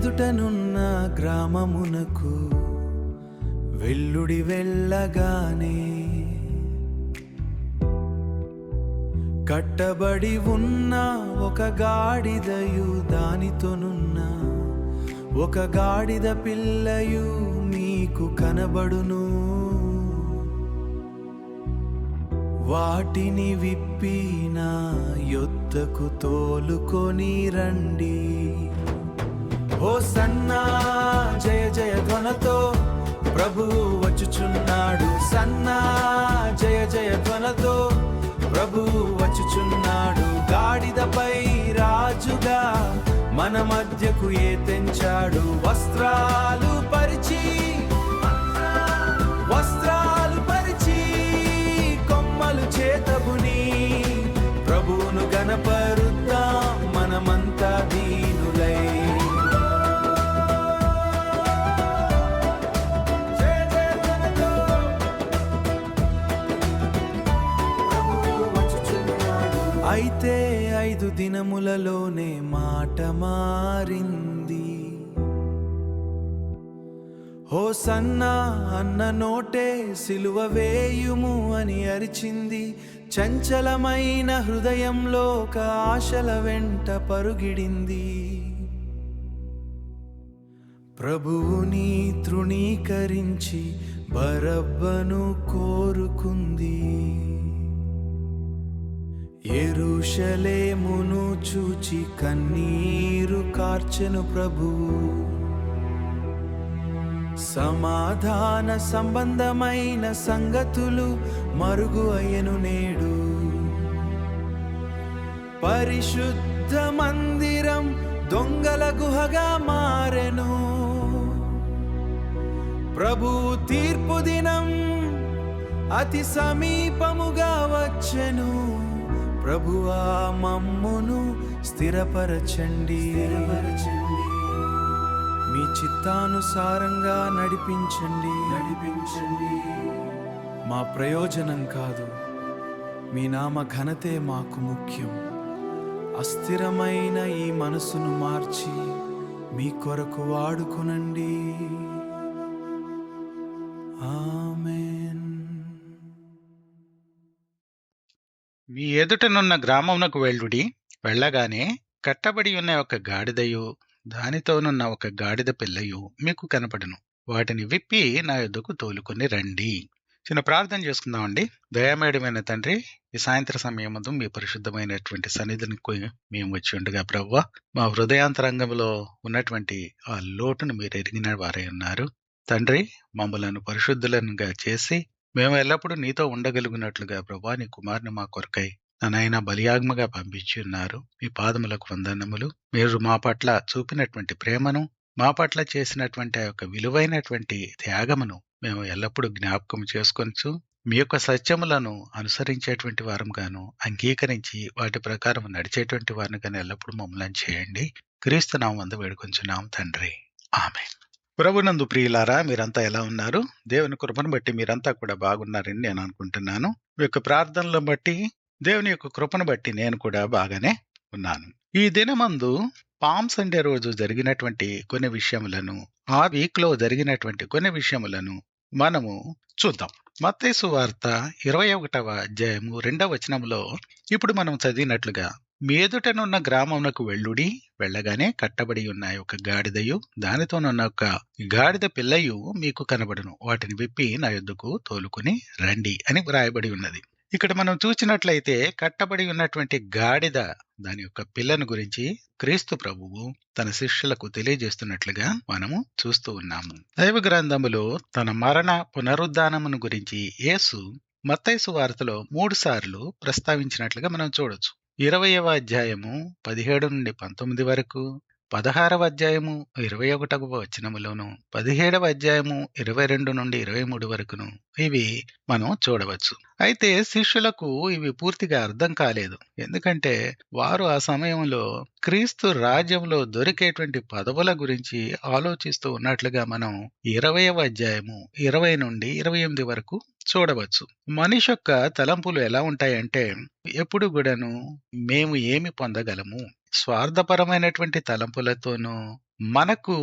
ఎదుటనున్న గ్రామమునకు వెల్లుడి వెళ్ళగానే కట్టబడి ఉన్న ఒక గాడిదయు దానితోనున్న ఒక గాడిద పిల్లయు మీకు కనబడును. వాటిని విప్పి నా యొద్దకు తోలుకొని రండి. హోసన్నా జయ జయ ధ్వనితో ప్రభువు వచ్చుచున్నాడు. సన్నా జయ జయ ధ్వనితో ప్రభువు వచ్చుచున్నాడు. గాడిదపై రాజుగా మన మధ్యకు తెంచాడు. వస్త్రాలు పరిచి కొమ్మలు చేతబుని ప్రభువును గణపరుద్దాం మనమంతా దీనులై. అయితే 5 దినములలోనే మాట మారింది. హోసన్నా అన్న నోటే సిలువ వేయుము అని అరిచింది. చంచలమైన హృదయంలో ఒక ఆశల వెంట పరుగిడింది. ప్రభువుని తృణీకరించి బరబ్బను కోరుకుంది. యెరూషలేమును చూచి కన్నీరు కార్చెను ప్రభువు. సమాధాన సంబంధమైన సంగతులు మరుగు అయ్యను నేడు. పరిశుద్ధ మందిరం దొంగల గుహగా మారెను. ప్రభు తీర్పు దినం అతి సమీపముగా వచ్చెను. ప్రభువా మమ్మును స్థిరపరచండి. మీ చిత్తానుసారంగా నడిపించండి. మా ప్రయోజనం కాదు, మీ నామ ఘనతే మాకు ముఖ్యం. అస్థిరమైన ఈ మనసును మార్చి మీ కొరకు వాడుకునండి. ఆమేన్. మీ ఎదుటనున్న గ్రామమునకు వెళ్ళుడి. వెళ్ళగానే కట్టబడి ఉన్న ఒక గాడిదయు దానితోనున్న ఒక గాడిద పిల్లయు మీకు కనపడును. వాటిని విప్పి నా యొద్దకు తోలుకొని రండి. చిన్న ప్రార్థన చేసుకుందామండి. దయామేడమైన తండ్రి, ఈ సాయంత్ర సమయమందు మీ పరిశుద్ధమైనటువంటి సన్నిధికి మేము వచ్చి ఉండగా ప్రభువా, మా హృదయాంతరంగంలో ఉన్నటువంటి ఆ లోటును మీరు ఎరిగిన వారై ఉన్నారు తండ్రి. మమ్మలను పరిశుద్ధులనుగా చేసి మేము ఎల్లప్పుడూ నీతో ఉండగలిగినట్లుగా ప్రభువా, నీ కుమారుని మా కొరకై నన్నైనా బలియాగ్మగా పంపించి ఉన్నారు. మీ పాదములకు వందనములు. మీరు మా పట్ల చూపినటువంటి ప్రేమను, మా పట్ల చేసినటువంటి ఆ యొక్క విలువైనటువంటి త్యాగమును మేము ఎల్లప్పుడూ జ్ఞాపకం చేసుకొనచ్చు. మీ యొక్క సత్యములను అనుసరించేటువంటి వారంగాను, అంగీకరించి వాటి ప్రకారం నడిచేటువంటి వారిని కానీ ఎల్లప్పుడూ మమ్మల్ని చేయండి. క్రీస్తు నామమున వేడుకొంచున్నాం తండ్రి. ఆమేన్. ప్రభునందు ప్రియులారా, మీరంతా ఎలా ఉన్నారు? దేవుని కృపను బట్టి మీరంతా కూడా బాగున్నారని నేను అనుకుంటున్నాను. మీ యొక్క ప్రార్థనలను బట్టి, దేవుని యొక్క కృపను బట్టి నేను కూడా బాగానే ఉన్నాను. ఈ దినమందు పామ్ సండే రోజు జరిగినటువంటి కొన్ని విషయములను, ఆ వీక్ లో జరిగినటువంటి కొన్ని విషయములను మనము చూద్దాం. మత్తయి సువార్త 21వ అధ్యాయము 2వ వచనంలో ఇప్పుడు మనం చదివినట్లుగా, మీ ఎదుటనున్న గ్రామమునకు వెళ్ళుడి. వెళ్ళగానే కట్టబడి ఉన్న ఒక గాడిదయు దానితోనున్న ఒక గాడిద పిల్లయు మీకు కనబడును. వాటిని విప్పి నా యొద్దకు తోలుకుని రండి అని వ్రాయబడి ఉన్నది. ఇక్కడ మనం చూసినట్లయితే కట్టబడి ఉన్నటువంటి గాడిద దాని యొక్క పిల్లను గురించి క్రీస్తు ప్రభువు తన శిష్యులకు తెలియజేస్తున్నట్లుగా మనము చూస్తూ ఉన్నాము. దైవ గ్రంథములో తన మరణ పునరుద్ధానమును గురించి యేసు మత్తయి సువార్తలో 3 సార్లు ప్రస్తావించినట్లుగా మనం చూడొచ్చు. 20వ అధ్యాయము 17 నుండి 19 వరకు, 16వ అధ్యాయము 21వ వచనములోను, 17వ అధ్యాయము 22 నుండి 23 వరకును ఇవి మనం చూడవచ్చు. అయితే శిష్యులకు ఇవి పూర్తిగా అర్థం కాలేదు. ఎందుకంటే వారు ఆ సమయంలో క్రీస్తు రాజ్యంలో దొరికేటువంటి పదవుల గురించి ఆలోచిస్తూ ఉన్నట్లుగా మనం 20వ అధ్యాయము 20 నుండి 28 వరకు చూడవచ్చు. మనిషి యొక్క తలంపులు ఎలా ఉంటాయంటే, ఎప్పుడు కూడాను మేము ఏమి పొందగలము, స్వార్థపరమైనటువంటి తలంపులతోనూ, మనకు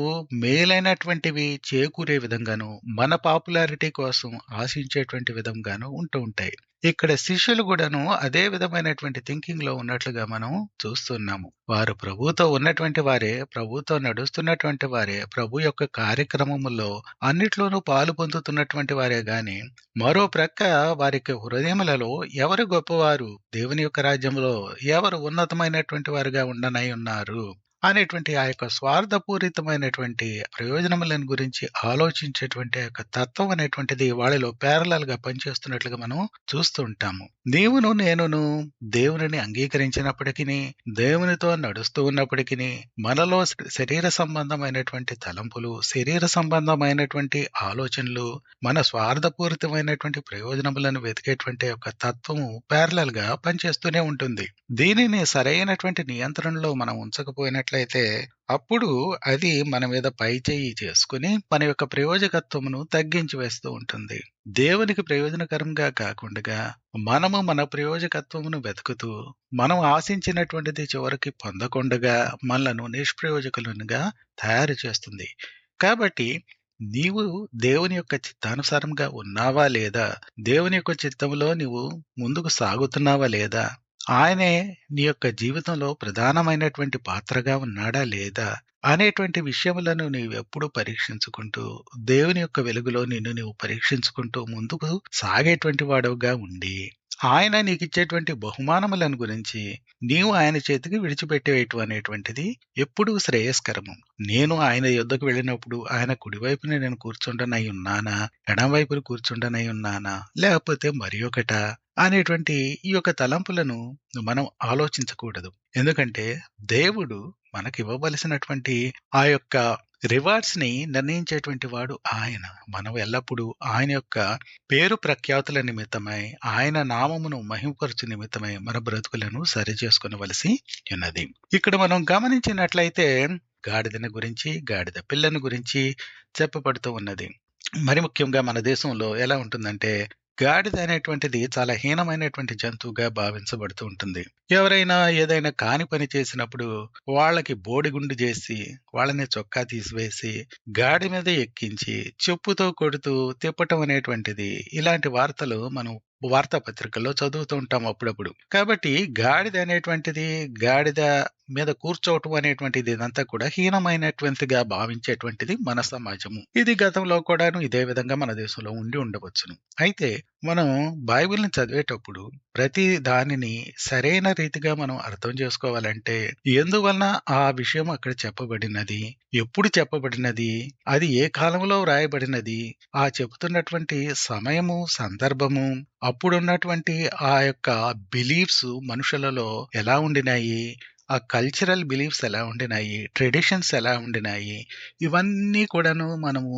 మేలైనటువంటివి చేకూరే విధంగాను, మన పాపులారిటీ కోసం ఆశించేటువంటి విధంగాను ఉంటూ ఉంటాయి. ఇక్కడ శిష్యులు కూడాను అదే విధమైనటువంటి థింకింగ్ లో ఉన్నట్లుగా మనం చూస్తున్నాము. వారు ప్రభువుతో ఉన్నటువంటి వారే, ప్రభువుతో నడుస్తున్నటువంటి వారే, ప్రభు యొక్క కార్యక్రమములో అన్నిట్లోనూ పాలు పొందుతున్నటువంటి వారే గాని, మరో ప్రక్క వారికి హృదయములలో ఎవరు గొప్పవారు, దేవుని యొక్క రాజ్యంలో ఎవరు ఉన్నతమైనటువంటి వారుగా ఉండనై ఉన్నారు అనేటువంటి ఆ యొక్క స్వార్థపూరితమైనటువంటి ప్రయోజనములను గురించి ఆలోచించేటువంటి ఆ యొక్క తత్వం అనేటువంటిది వాళ్ళలో ప్యారలల్ గా పనిచేస్తున్నట్లుగా మనం చూస్తూ ఉంటాము. నేనును దేవునిని అంగీకరించినప్పటికీ, దేవునితో నడుస్తూ ఉన్నప్పటికీ, మనలో శరీర సంబంధమైనటువంటి తలంపులు, శరీర సంబంధమైనటువంటి ఆలోచనలు, మన స్వార్థపూరితమైనటువంటి ప్రయోజనములను వెతికేటువంటి ఒక తత్వము ప్యారలల్ గా పనిచేస్తూనే ఉంటుంది. దీనిని సరైనటువంటి నియంత్రణలో మనం ఉంచకపోయినట్లయితే అప్పుడు అది మన మీద పైచేయి చేసుకుని మన యొక్క ప్రయోజకత్వమును తగ్గించి వేస్తూ ఉంటుంది. దేవునికి ప్రయోజనకరంగా కాకుండా మనము మన ప్రయోజకత్వమును వెతుకుతూ మనం ఆశించినటువంటిది చివరికి పొందకుండగా మనలను నిష్ప్రయోజకులుగా తయారు చేస్తుంది. కాబట్టి నీవు దేవుని యొక్క చిత్తానుసారంగా ఉన్నావా లేదా, దేవుని యొక్క చిత్తంలో నీవు ముందుకు సాగుతున్నావా లేదా, ఆయనే నీ యొక్క జీవితంలో ప్రధానమైనటువంటి పాత్రగా ఉన్నాడా లేదా అనేటువంటి విషయములను నీవెప్పుడు పరీక్షించుకుంటూ, దేవుని యొక్క వెలుగులో నిన్ను నీవు పరీక్షించుకుంటూ ముందుకు సాగేటువంటి వాడవుగా ఉండి, ఆయన నీకిచ్చేటువంటి బహుమానములను గురించి నీవు ఆయన చేతికి విడిచిపెట్టేయటం అనేటువంటిది ఎప్పుడూ శ్రేయస్కరము. నేను ఆయన యొద్దకు వెళ్ళినప్పుడు ఆయన కుడివైపున నేను కూర్చుండనై ఉన్నానా, ఎడమవైపున కూర్చుండనై ఉన్నానా, లేకపోతే మరి ఒకటా అనేటువంటి ఈ యొక్క తలంపులను మనం ఆలోచించకూడదు. ఎందుకంటే దేవుడు మనకివ్వవలసినటువంటి ఆ యొక్క రివార్డ్స్ ని నిర్ణయించేటువంటి వాడు ఆయన. మనం ఎల్లప్పుడూ ఆయన యొక్క పేరు ప్రఖ్యాతుల నిమిత్తమై, ఆయన నామమును మహిమపరచు నిమిత్తమై మన బ్రతుకులను సరి చేసుకునవలసి ఉన్నది. ఇక్కడ మనం గమనించినట్లయితే గాడిదను గురించి, గాడిద పిల్లను గురించి చెప్పబడుతూ ఉన్నది. మరి ముఖ్యంగా మన దేశంలో ఎలా ఉంటుందంటే, గాడిద అనేటువంటిది చాలా హీనమైనటువంటి జంతువుగా భావించబడుతూ ఉంటుంది. ఎవరైనా ఏదైనా కాని పని చేసినప్పుడు వాళ్ళకి బోడిగుండు చేసి, వాళ్ళని చొక్కా తీసివేసి, గాడి మీద ఎక్కించి చెప్పుతో కొడుతూ తిప్పటం అనేటువంటిది, ఇలాంటి వార్తలు మనం వార్తాపత్రికల్లో చదువుతూ ఉంటాం అప్పుడప్పుడు. కాబట్టి గాడిద అనేటువంటిది, గాడిద మీద కూర్చోవటం అనేటువంటిది ఇదంతా కూడా హీనమైనటువంటిదిగా భావించేటువంటిది మన సమాజము. ఇది గతంలో కూడాను ఇదే విధంగా మన దేశంలో ఉండి ఉండవచ్చును. అయితే మనం బైబిల్ని చదివేటప్పుడు ప్రతి దానిని సరైన రీతిగా మనం అర్థం చేసుకోవాలంటే, ఎందువలన ఆ విషయం అక్కడ చెప్పబడినది, ఎప్పుడు చెప్పబడినది, అది ఏ కాలంలో వ్రాయబడినది, ఆ చెబుతున్నటువంటి సమయము, సందర్భము, అప్పుడున్నటువంటి ఆ యొక్క బిలీఫ్స్ మనుషులలో ఎలా ఉండినాయి, ఆ కల్చరల్ బిలీఫ్స్ ఎలా ఉండినాయి, ట్రెడిషన్స్ ఎలా ఉండినాయి, ఇవన్నీ కూడాను మనము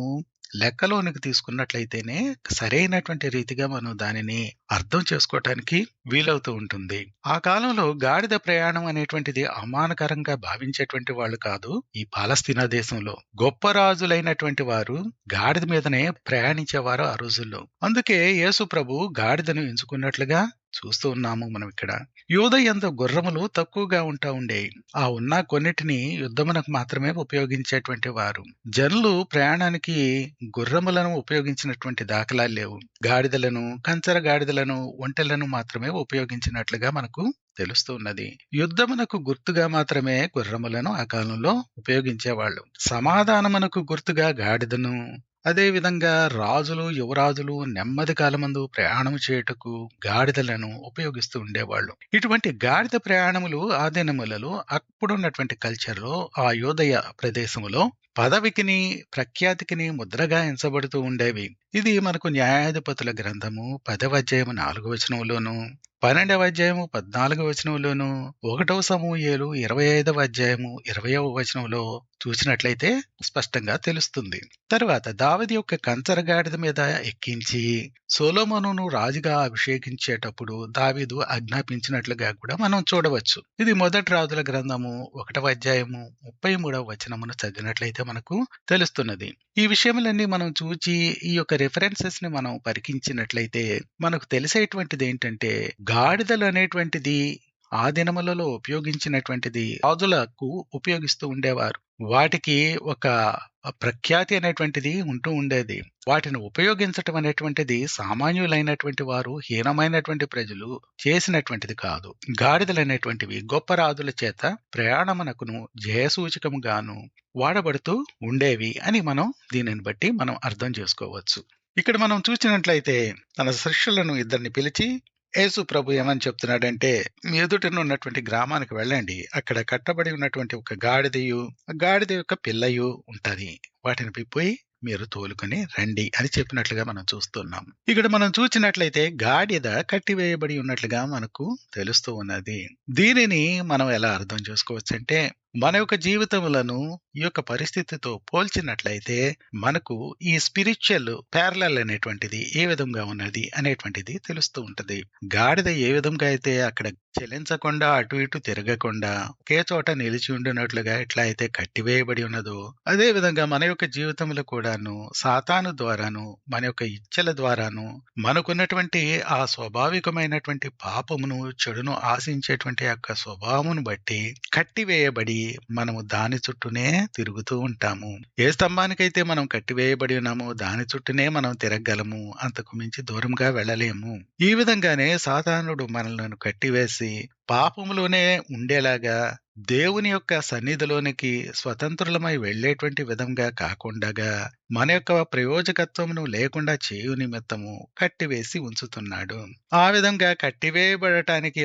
లెక్కలోనికి తీసుకున్నట్లయితేనే సరైనటువంటి రీతిగా మనం దానిని అర్థం చేసుకోవటానికి వీలవుతూ ఉంటుంది. ఆ కాలంలో గాడిద ప్రయాణం అనేటువంటిది అవమానకరంగా భావించేటువంటి వాళ్ళు కాదు. ఈ పాలస్తీనా దేశంలో గొప్ప రాజులైనటువంటి వారు గాడిద మీదనే ప్రయాణించేవారు ఆ రోజుల్లో. అందుకే యేసు ప్రభు గాడిదను ఎంచుకున్నట్లుగా చూస్తూ ఉన్నాము మనం ఇక్కడ. యూదయందు గుర్రములు తక్కువగా ఉంటా ఉండేవి. ఆ ఉన్న కొన్నిటిని యుద్ధమునకు మాత్రమే ఉపయోగించేటువంటి వారు. జనులు ప్రయాణానికి గుర్రములను ఉపయోగించినటువంటి దాఖలాలు లేవు. గాడిదలను, కంచర గాడిదలను, ఒంటెలను మాత్రమే ఉపయోగించినట్లుగా మనకు తెలుస్తూ ఉన్నది. యుద్ధమునకు గుర్తుగా మాత్రమే గుర్రములను ఆ కాలంలో ఉపయోగించేవాళ్ళు. సమాధానమునకు గుర్తుగా గాడిదను, అదే విధంగా రాజులు, యువరాజులు నెమ్మది కాలమందు ప్రయాణం చేయుటకు గాడిదలను ఉపయోగిస్తూ ఉండేవాళ్ళు. ఇటువంటి గాడిద ప్రయాణములు ఆ దినములలో అప్పుడున్నటువంటి కల్చర్ లో, ఆ యోదయ ప్రదేశములో పదవికిని, ప్రఖ్యాతికిని ముద్రగా ఎంచబడుతూ ఉండేవి. ఇది మనకు న్యాయాధిపతుల గ్రంథము 10వ అధ్యాయము 4వ వచనంలోను, 12వ అధ్యాయము 14వ వచనంలోను, 1వ సమూయేలు 25వ అధ్యాయము 20వ వచనంలో చూసినట్లయితే స్పష్టంగా తెలుస్తుంది. తరువాత దావీదు యొక్క కంచర గాడిద మీద ఎక్కించి సొలొమోనును రాజుగా అభిషేకించేటప్పుడు దావీదు ఆజ్ఞాపించినట్లుగా కూడా మనం చూడవచ్చు. ఇది మొదటి రాజుల గ్రంథము 1వ అధ్యాయము 33వ వచనమును చదివినట్లయితే మనకు తెలుస్తున్నది. ఈ విషయములన్నీ మనం చూచి ఈ యొక్క రిఫరెన్సెస్ ని మనం పరికించినట్లయితే మనకు తెలిసేటువంటిది ఏంటంటే, గాడిదలు అనేటువంటిది ఆ దినములలో ఉపయోగించినటువంటిది రాజులకు ఉపయోగిస్తూ ఉండేవారు. వాటికి ఒక ప్రఖ్యాతి అనేటువంటిది ఉంటూ ఉండేది. వాటిని ఉపయోగించటం అనేటువంటిది సామాన్యులైనటువంటి వారు, హీనమైనటువంటి ప్రజలు చేసినటువంటిది కాదు. గాడిదలనేటువంటివి గొప్ప రాజుల చేత ప్రయాణమునకును జయసూచకముగాను వాడబడుతూ ఉండేవి అని మనం దీనిని బట్టి మనం అర్థం చేసుకోవచ్చు. ఇక్కడ మనం చూసినట్లయితే తన శిష్యులను ఇద్దరిని పిలిచి యేసు ప్రభు ఏమని చెప్తున్నాడంటే, మీ ఎదుటన ఉన్నటువంటి గ్రామానికి వెళ్ళండి. అక్కడ కట్టబడి ఉన్నటువంటి ఒక గాడిదయు, ఆ గాడిద యొక్క పిల్లయు ఉంటది. వాటిని విప్పోయి మీరు తోలుకొని రండి అని చెప్పినట్లుగా మనం చూస్తున్నాం. ఇక్కడ మనం చూసినట్లయితే గాడిద కట్టివేయబడి ఉన్నట్లుగా మనకు తెలుస్తూ ఉన్నది. దీనిని మనం ఎలా అర్థం చేసుకోవచ్చంటే, మన యొక్క జీవితములను ఈ యొక్క పరిస్థితితో పోల్చినట్లయితే మనకు ఈ స్పిరిచువల్ ప్యారలల్ అనేటువంటిది ఏ విధంగా ఉన్నది అనేటువంటిది తెలుస్తూ ఉంటది. గాడిద ఏ విధంగా అయితే అక్కడ చెలించకుండా అటు ఇటు తిరగకుండా ఒకే చోట నిలిచి ఉండినట్లుగా ఎట్లా అయితే కట్టివేయబడి ఉన్నదో, అదే విధంగా మన యొక్క జీవితంలో కూడాను సాతాను ద్వారాను, మన యొక్క ఇచ్చల ద్వారాను, మనకున్నటువంటి ఆ స్వాభావికమైనటువంటి పాపమును, చెడును ఆశించేటువంటి యొక్క స్వభావమును బట్టి కట్టివేయబడి మనము దాని చుట్టూనే తిరుగుతూ ఉంటాము. ఏ స్తంభానికైతే మనం కట్టివేయబడి ఉన్నామో దాని చుట్టూనే మనం తిరగలము, అంతకు మించి దూరంగా వెళ్ళలేము. ఈ విధంగానే సాతానుడు మనలను కట్టివేసి పాపములోనే ఉండేలాగా దేవుని యొక్క సన్నిధిలోనికి స్వతంత్రులమై వెళ్లేటువంటి విధంగా కాకుండా మన యొక్క ప్రయోజకత్వమును లేకుండా చేయు నిమిత్తము కట్టివేసి ఉంచుతున్నాడు. ఆ విధంగా కట్టివేయబడటానికి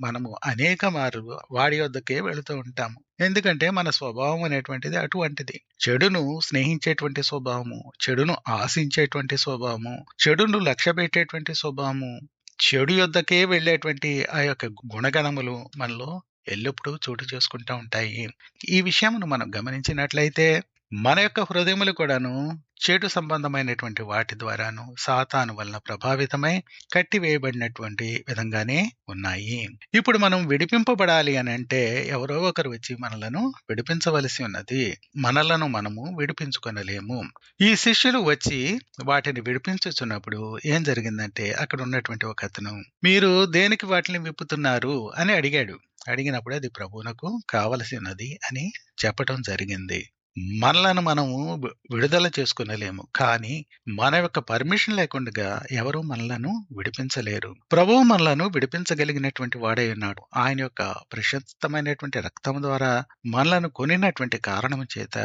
మనము అనేక మార్లు వాడి వద్దకే వెళుతూ ఉంటాము. ఎందుకంటే మన స్వభావం అనేటువంటిది అటువంటిది. చెడును స్నేహించేటువంటి స్వభావము, చెడును ఆశించేటువంటి స్వభావము, చెడును లక్ష్యపెట్టేటువంటి స్వభావము, చెడు యొద్దకే వెళ్ళేటువంటి ఆ యొక్క గుణగణములు మనలో ఎల్లప్పుడూ చోటు చేసుకుంటూ ఉంటాయి. ఈ విషయమును మనం గమనించినట్లయితే మన యొక్క హృదయములు కూడాను చెడు సంబంధమైనటువంటి వాటి ద్వారాను సాతాను వలన ప్రభావితమై కట్టివేయబడినటువంటి విధంగానే ఉన్నాయి. ఇప్పుడు మనం విడిపింపబడాలి అని అంటే ఎవరో ఒకరు వచ్చి మనలను విడిపించవలసి ఉన్నది. మనలను మనము విడిపించుకొనలేము. ఈ శిష్యులు వచ్చి వాటిని విడిపించుచున్నప్పుడు ఏం జరిగిందంటే, అక్కడ ఉన్నటువంటి ఒక అతను, మీరు దేనికి వాటిని విప్పుతున్నారు అని అడిగాడు. అడిగినప్పుడు అది ప్రభువునకు కావలసి ఉన్నది అని చెప్పటం జరిగింది. మనలను మనము విడుదల చేసుకునలేము, కానీ మన యొక్క పర్మిషన్ లేకుండా ఎవరు మనలను విడిపించలేరు. ప్రభువు మనలను విడిపించగలిగినటువంటి వాడై ఉన్నాడు. ఆయన యొక్క ప్రశస్తమైనటువంటి రక్తం ద్వారా మనలను కొనినటువంటి కారణము చేత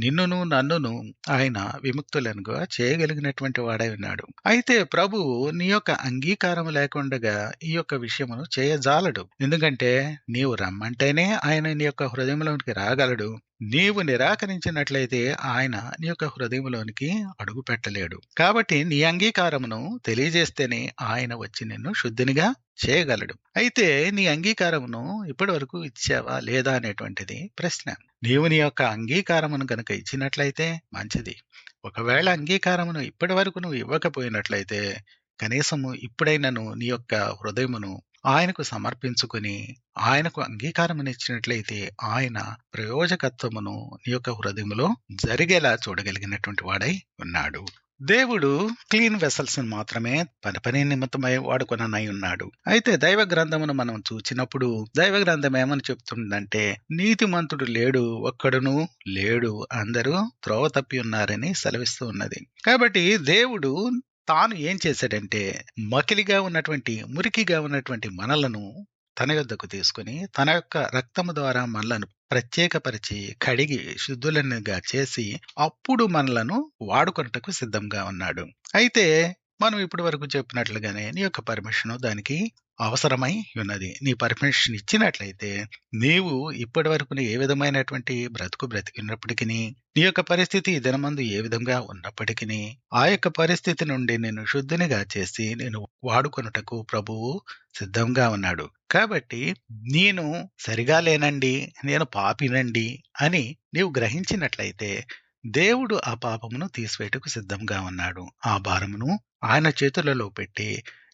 నిన్నును నన్నును ఆయన విముక్తులనుగా చేయగలిగినటువంటి వాడై ఉన్నాడు. అయితే ప్రభువు నీ యొక్క అంగీకారం లేకుండా ఈ యొక్క విషయమును చేయజాలడు. ఎందుకంటే నీవు రమ్మంటేనే ఆయన నీ యొక్క హృదయంలోనికి రాగలడు. నీవు నిరాకరించినట్లయితే ఆయన నీ యొక్క హృదయంలోనికి అడుగు పెట్టలేడు. కాబట్టి నీ అంగీకారమును తెలియజేస్తేనే ఆయన వచ్చి నిన్ను శుద్ధినిగా చేయగలడు. అయితే నీ అంగీకారమును ఇప్పటి వరకు ఇచ్చావా లేదా అనేటువంటిది ప్రశ్న. నీవు నీ యొక్క అంగీకారమును గనుక ఇచ్చినట్లయితే మంచిది. ఒకవేళ అంగీకారమును ఇప్పటి వరకు నువ్వు ఇవ్వకపోయినట్లయితే కనీసము ఇప్పుడైనను నీ యొక్క హృదయమును ఆయనకు సమర్పించుకుని ఆయనకు అంగీకారమునిచ్చినట్లయితే ఆయన ప్రయోజకత్వమును నీ యొక్క హృదయములో జరిగేలా చూడగలిగినటువంటి వాడై ఉన్నాడు. దేవుడు క్లీన్ వెసల్స్ మాత్రమే పని నిమిత్తమై వాడుకొననై ఉన్నాడు. అయితే దైవ గ్రంథమును మనం చూచినప్పుడు దైవ గ్రంథం ఏమని చెప్తుందంటే, నీతిమంతుడు లేడు, ఒక్కడును లేడు, అందరూ త్రోవ తప్పి ఉన్నారని సెలవిస్తూ ఉన్నది. కాబట్టి దేవుడు తాను ఏం చేశాడంటే, మకిలిగా ఉన్నటువంటి మురికిగా ఉన్నటువంటి మనలను తన యొద్దకు తీసుకుని తన యొక్క రక్తము ద్వారా మనలను ప్రత్యేకపరిచి కడిగి శుద్ధులనుగా చేసి అప్పుడు మనలను వాడుకొనుటకు సిద్ధంగా ఉన్నాడు. అయితే మనం ఇప్పటి వరకు చెప్పినట్లుగానే నీ యొక్క పర్మిషన్ దానికి అవసరమై ఉన్నది. నీ పర్మిషన్ ఇచ్చినట్లయితే నీవు ఇప్పటి వరకు ఏ విధమైనటువంటి బ్రతికినప్పటికీ, నీ యొక్క పరిస్థితి ఈ దినమందు ఏ విధంగా ఉన్నప్పటికీ, ఆ యొక్క పరిస్థితి నుండి నేను శుద్ధినిగా చేసి నేను వాడుకొనుటకు ప్రభువు సిద్ధంగా ఉన్నాడు. కాబట్టి నేను సరిగా లేనండి, నేను పాపినండి అని నీవు గ్రహించినట్లయితే దేవుడు ఆ పాపమును తీసివేయటకు సిద్ధంగా ఉన్నాడు. ఆ భారమును ఆయన చేతులలో పెట్టి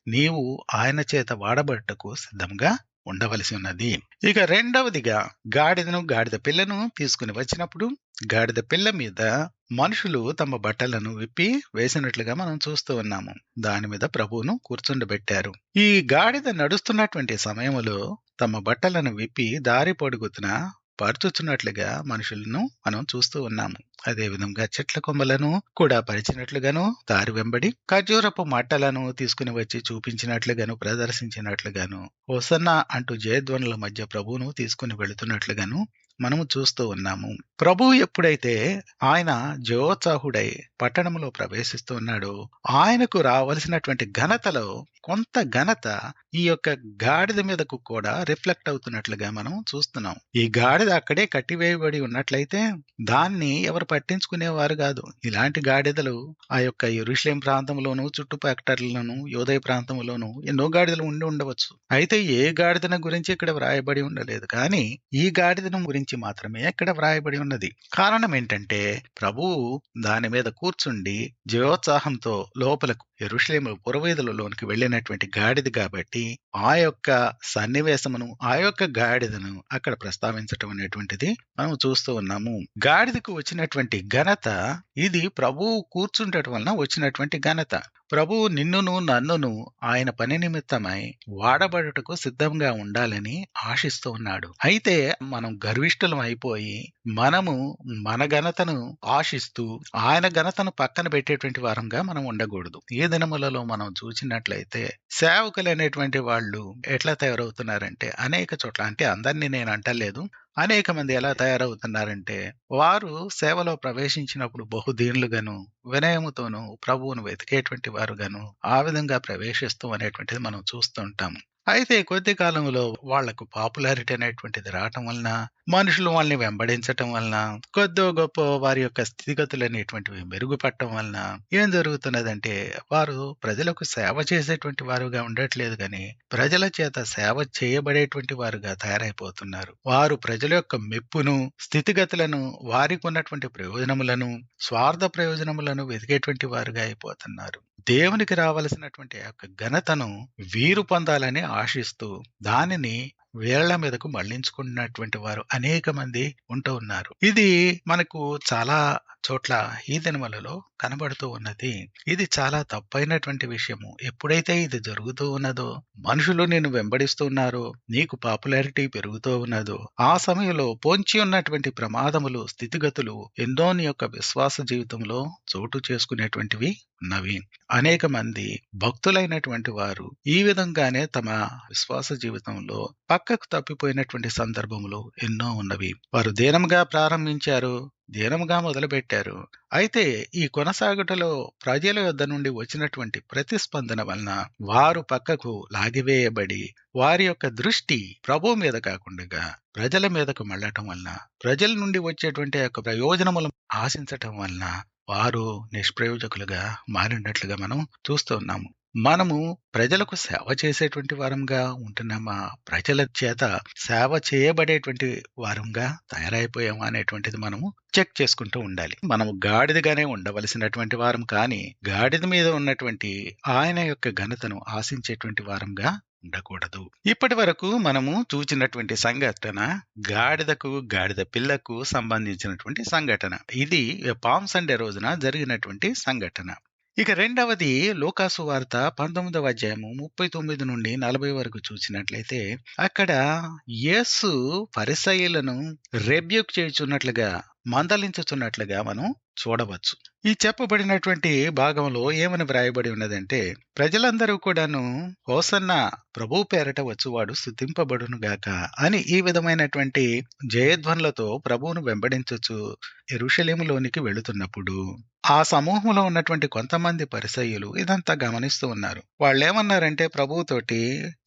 నీవు ఆయన చేత వాడబడటకు సిద్ధంగా ఉండవలసి ఉన్నది. ఇక రెండవదిగా గాడిదను గాడిద పిల్లను తీసుకుని వచ్చినప్పుడు గాడిద పిల్ల మీద మనుషులు తమ బట్టలను విప్పి వేసినట్లుగా మనం చూస్తూ ఉన్నాము. దాని మీద ప్రభువును కూర్చుండబెట్టారు. ఈ గాడిద నడుస్తున్నటువంటి సమయంలో తమ బట్టలను విప్పి దారి పొడుగుతున పరుచుచున్నట్లుగా మనుషులను మనం చూస్తూ ఉన్నాము. అదే విధంగా చెట్ల కొమ్మలను కూడా పరిచినట్లుగాను, దారి వెంబడి ఖర్జూరపు మట్టలను తీసుకుని వచ్చి చూపించినట్లుగాను, ప్రదర్శించినట్లుగాను, హోసన్నా అంటూ జయధ్వనుల మధ్య ప్రభువును తీసుకుని వెళుతున్నట్లుగాను మనము చూస్తూ ఉన్నాము. ప్రభువు ఎప్పుడైతే ఆయన జయోత్సాహుడై పట్టణంలో ప్రవేశిస్తూ ఉన్నాడో ఆయనకు రావలసినటువంటి ఘనతలో కొంత ఘనత ఈ యొక్క గాడిద మీదకు కూడా రిఫ్లెక్ట్ అవుతున్నట్లుగా మనం చూస్తున్నాం. ఈ గాడిద అక్కడే కట్టివేయబడి ఉన్నట్లయితే దాన్ని ఎవరు పట్టించుకునేవారు కాదు. ఇలాంటి గాడిదలు ఆ యొక్క యెరూషలేం ప్రాంతంలోను, చుట్టుపక్కలలోను, యోదయ ప్రాంతంలోను ఎన్నో గాడిదలు ఉండి ఉండవచ్చు. అయితే ఏ గాడిదను గురించి ఇక్కడ వ్రాయబడి ఉండలేదు, కానీ ఈ గాడిదను గురించి మాత్రమే ఇక్కడ వ్రాయబడి ఉన్నది. కారణం ఏంటంటే ప్రభువు దాని మీద కూర్చుండి జయోత్సాహంతో లోపలకు యెరూషలేము పురవీధులలోనికి వెళ్ళినటువంటి గాడిద కాబట్టి ఆ యొక్క సన్నివేశమును, ఆ యొక్క గాడిదను అక్కడ ప్రస్తావించటం అనేటువంటిది మనం చూస్తూ ఉన్నాము. గాడిదకు వచ్చినటువంటి ఘనత ఇది ప్రభువు కూర్చుండటం వలన వచ్చినటువంటి ఘనత. ప్రభువు నిన్నును నన్నును ఆయన పని నిమిత్తమై వాడబడుటకు సిద్ధంగా ఉండాలని ఆశిస్తూ ఉన్నాడు. అయితే మనం గర్విష్ఠులం అయిపోయి మనము మన ఘనతను ఆశిస్తూ ఆయన ఘనతను పక్కన పెట్టేటువంటి వారంగా మనం ఉండకూడదు. ఈ దినములలో మనం చూసినట్లయితే సేవకులు అనేటువంటి వాళ్ళు ఎట్లా తయారవుతున్నారంటే అనేక చోట్ల, అంటే అందరినీ నేను అంటలేదు, అనేక మంది ఎలా తయారవుతున్నారంటే వారు సేవలో ప్రవేశించినప్పుడు బహుదీనులుగాను, వినయముతోనూ ప్రభువును వెతికేటువంటి వారుగాను ఆ విధంగా ప్రవేశిస్తూ అనేటువంటిది మనం చూస్తూ ఉంటాము. అయితే కొద్ది కాలంలో వాళ్లకు పాపులారిటీ అనేటువంటిది రావటం వలన, మనుషులు వాళ్ళని వెంబడించటం వలన, కొద్దో గొప్ప వారి యొక్క స్థితిగతులు అనేటువంటివి మెరుగుపడటం వలన ఏం జరుగుతున్నదంటే వారు ప్రజలకు సేవ చేసేటువంటి వారుగా ఉండట్లేదు, కానీ ప్రజల చేత సేవ చేయబడేటువంటి వారుగా తయారైపోతున్నారు. వారు ప్రజల యొక్క మెప్పును, స్థితిగతులను, వారికి ఉన్నటువంటి ప్రయోజనములను, స్వార్థ ప్రయోజనములను వెతికేటువంటి వారుగా అయిపోతున్నారు. దేవునికి రావలసినటువంటి ఆ యొక్క ఘనతను వీరు పొందాలని ఆశిస్తూ దానిని వీళ్ల మీదకు మళ్లించుకున్నటువంటి వారు అనేక మంది ఉంటూ ఉన్నారు. ఇది మనకు చాలా చోట్ల ఈ దినములలో కనబడుతూ ఉన్నది. ఇది చాలా తప్పైనటువంటి విషయము. ఎప్పుడైతే ఇది జరుగుతూ ఉన్నదో, మనుషులు నిన్ను వెంబడిస్తూ ఉన్నారో, నీకు పాపులారిటీ పెరుగుతూ ఉన్నదో, ఆ సమయంలో పొంచి ఉన్నటువంటి ప్రమాదములు, స్థితిగతులు ఎన్నో నీ యొక్క విశ్వాస జీవితంలో చోటు చేసుకునేటువంటివి ఉన్నవి. అనేక మంది భక్తులైనటువంటి వారు ఈ విధంగానే తమ విశ్వాస జీవితంలో పక్కకు తప్పిపోయినటువంటి సందర్భములు ఎన్నో ఉన్నవి. వారు దీనముగా ప్రారంభించారు, దీనముగా మొదలుపెట్టారు. అయితే ఈ కొనసాగుటలో ప్రజల యొద్ద నుండి వచ్చినటువంటి ప్రతిస్పందన వలన వారు పక్కకు లాగివేయబడి వారి యొక్క దృష్టి ప్రభు మీద కాకుండా ప్రజల మీదకు మళ్ళటం వలన, ప్రజల నుండి వచ్చేటువంటి యొక్క ప్రయోజనములను ఆశించటం వలన వారు నిష్ప్రయోజకులుగా మారినట్లుగా మనం చూస్తూ ఉన్నాము. మనము ప్రజలకు సేవ చేసేటువంటి వారంగా ఉంటున్నామా, ప్రజల చేత సేవ చేయబడేటువంటి వారంగా తయారైపోయామా అనేటువంటిది మనము చెక్ చేసుకుంటూ ఉండాలి. మనము గాడిదగానే ఉండవలసినటువంటి వారం, కానీ గాడిద మీద ఉన్నటువంటి ఆయన యొక్క ఘనతను ఆశించేటువంటి వారంగా ఉండకూడదు. ఇప్పటి వరకు మనము చూచినటువంటి సంఘటన గాడిదకు, గాడిద పిల్లకు సంబంధించినటువంటి సంఘటన. ఇది పామ్ సండే రోజున జరిగినటువంటి సంఘటన. ఇక రెండవది లూకాసు వార్త 19వ అధ్యాయము 39 నుండి 40 వరకు చూసినట్లయితే అక్కడ యేసు ఫరిసయ్యులను రెబ్యూక్ చేయుచున్నట్లుగా, మందలించుచున్నట్లుగా మనం చూడవచ్చు. ఈ చెప్పబడినటువంటి భాగంలో ఏమని వ్రాయబడి ఉన్నదంటే, ప్రజలందరూ కూడాను హోసన్నా ప్రభు పేరట వచ్చువాడు స్తుతింపబడును గాక అని ఈ విధమైనటువంటి జయధ్వనులతో ప్రభువును వెంబడించొచ్చు యెరూషలేములోనికి వెళుతున్నప్పుడు ఆ సమూహంలో ఉన్నటువంటి కొంతమంది పరిసయ్యులు ఇదంతా గమనిస్తూ ఉన్నారు. వాళ్ళు ఏమన్నారంటే ప్రభువుతోటి,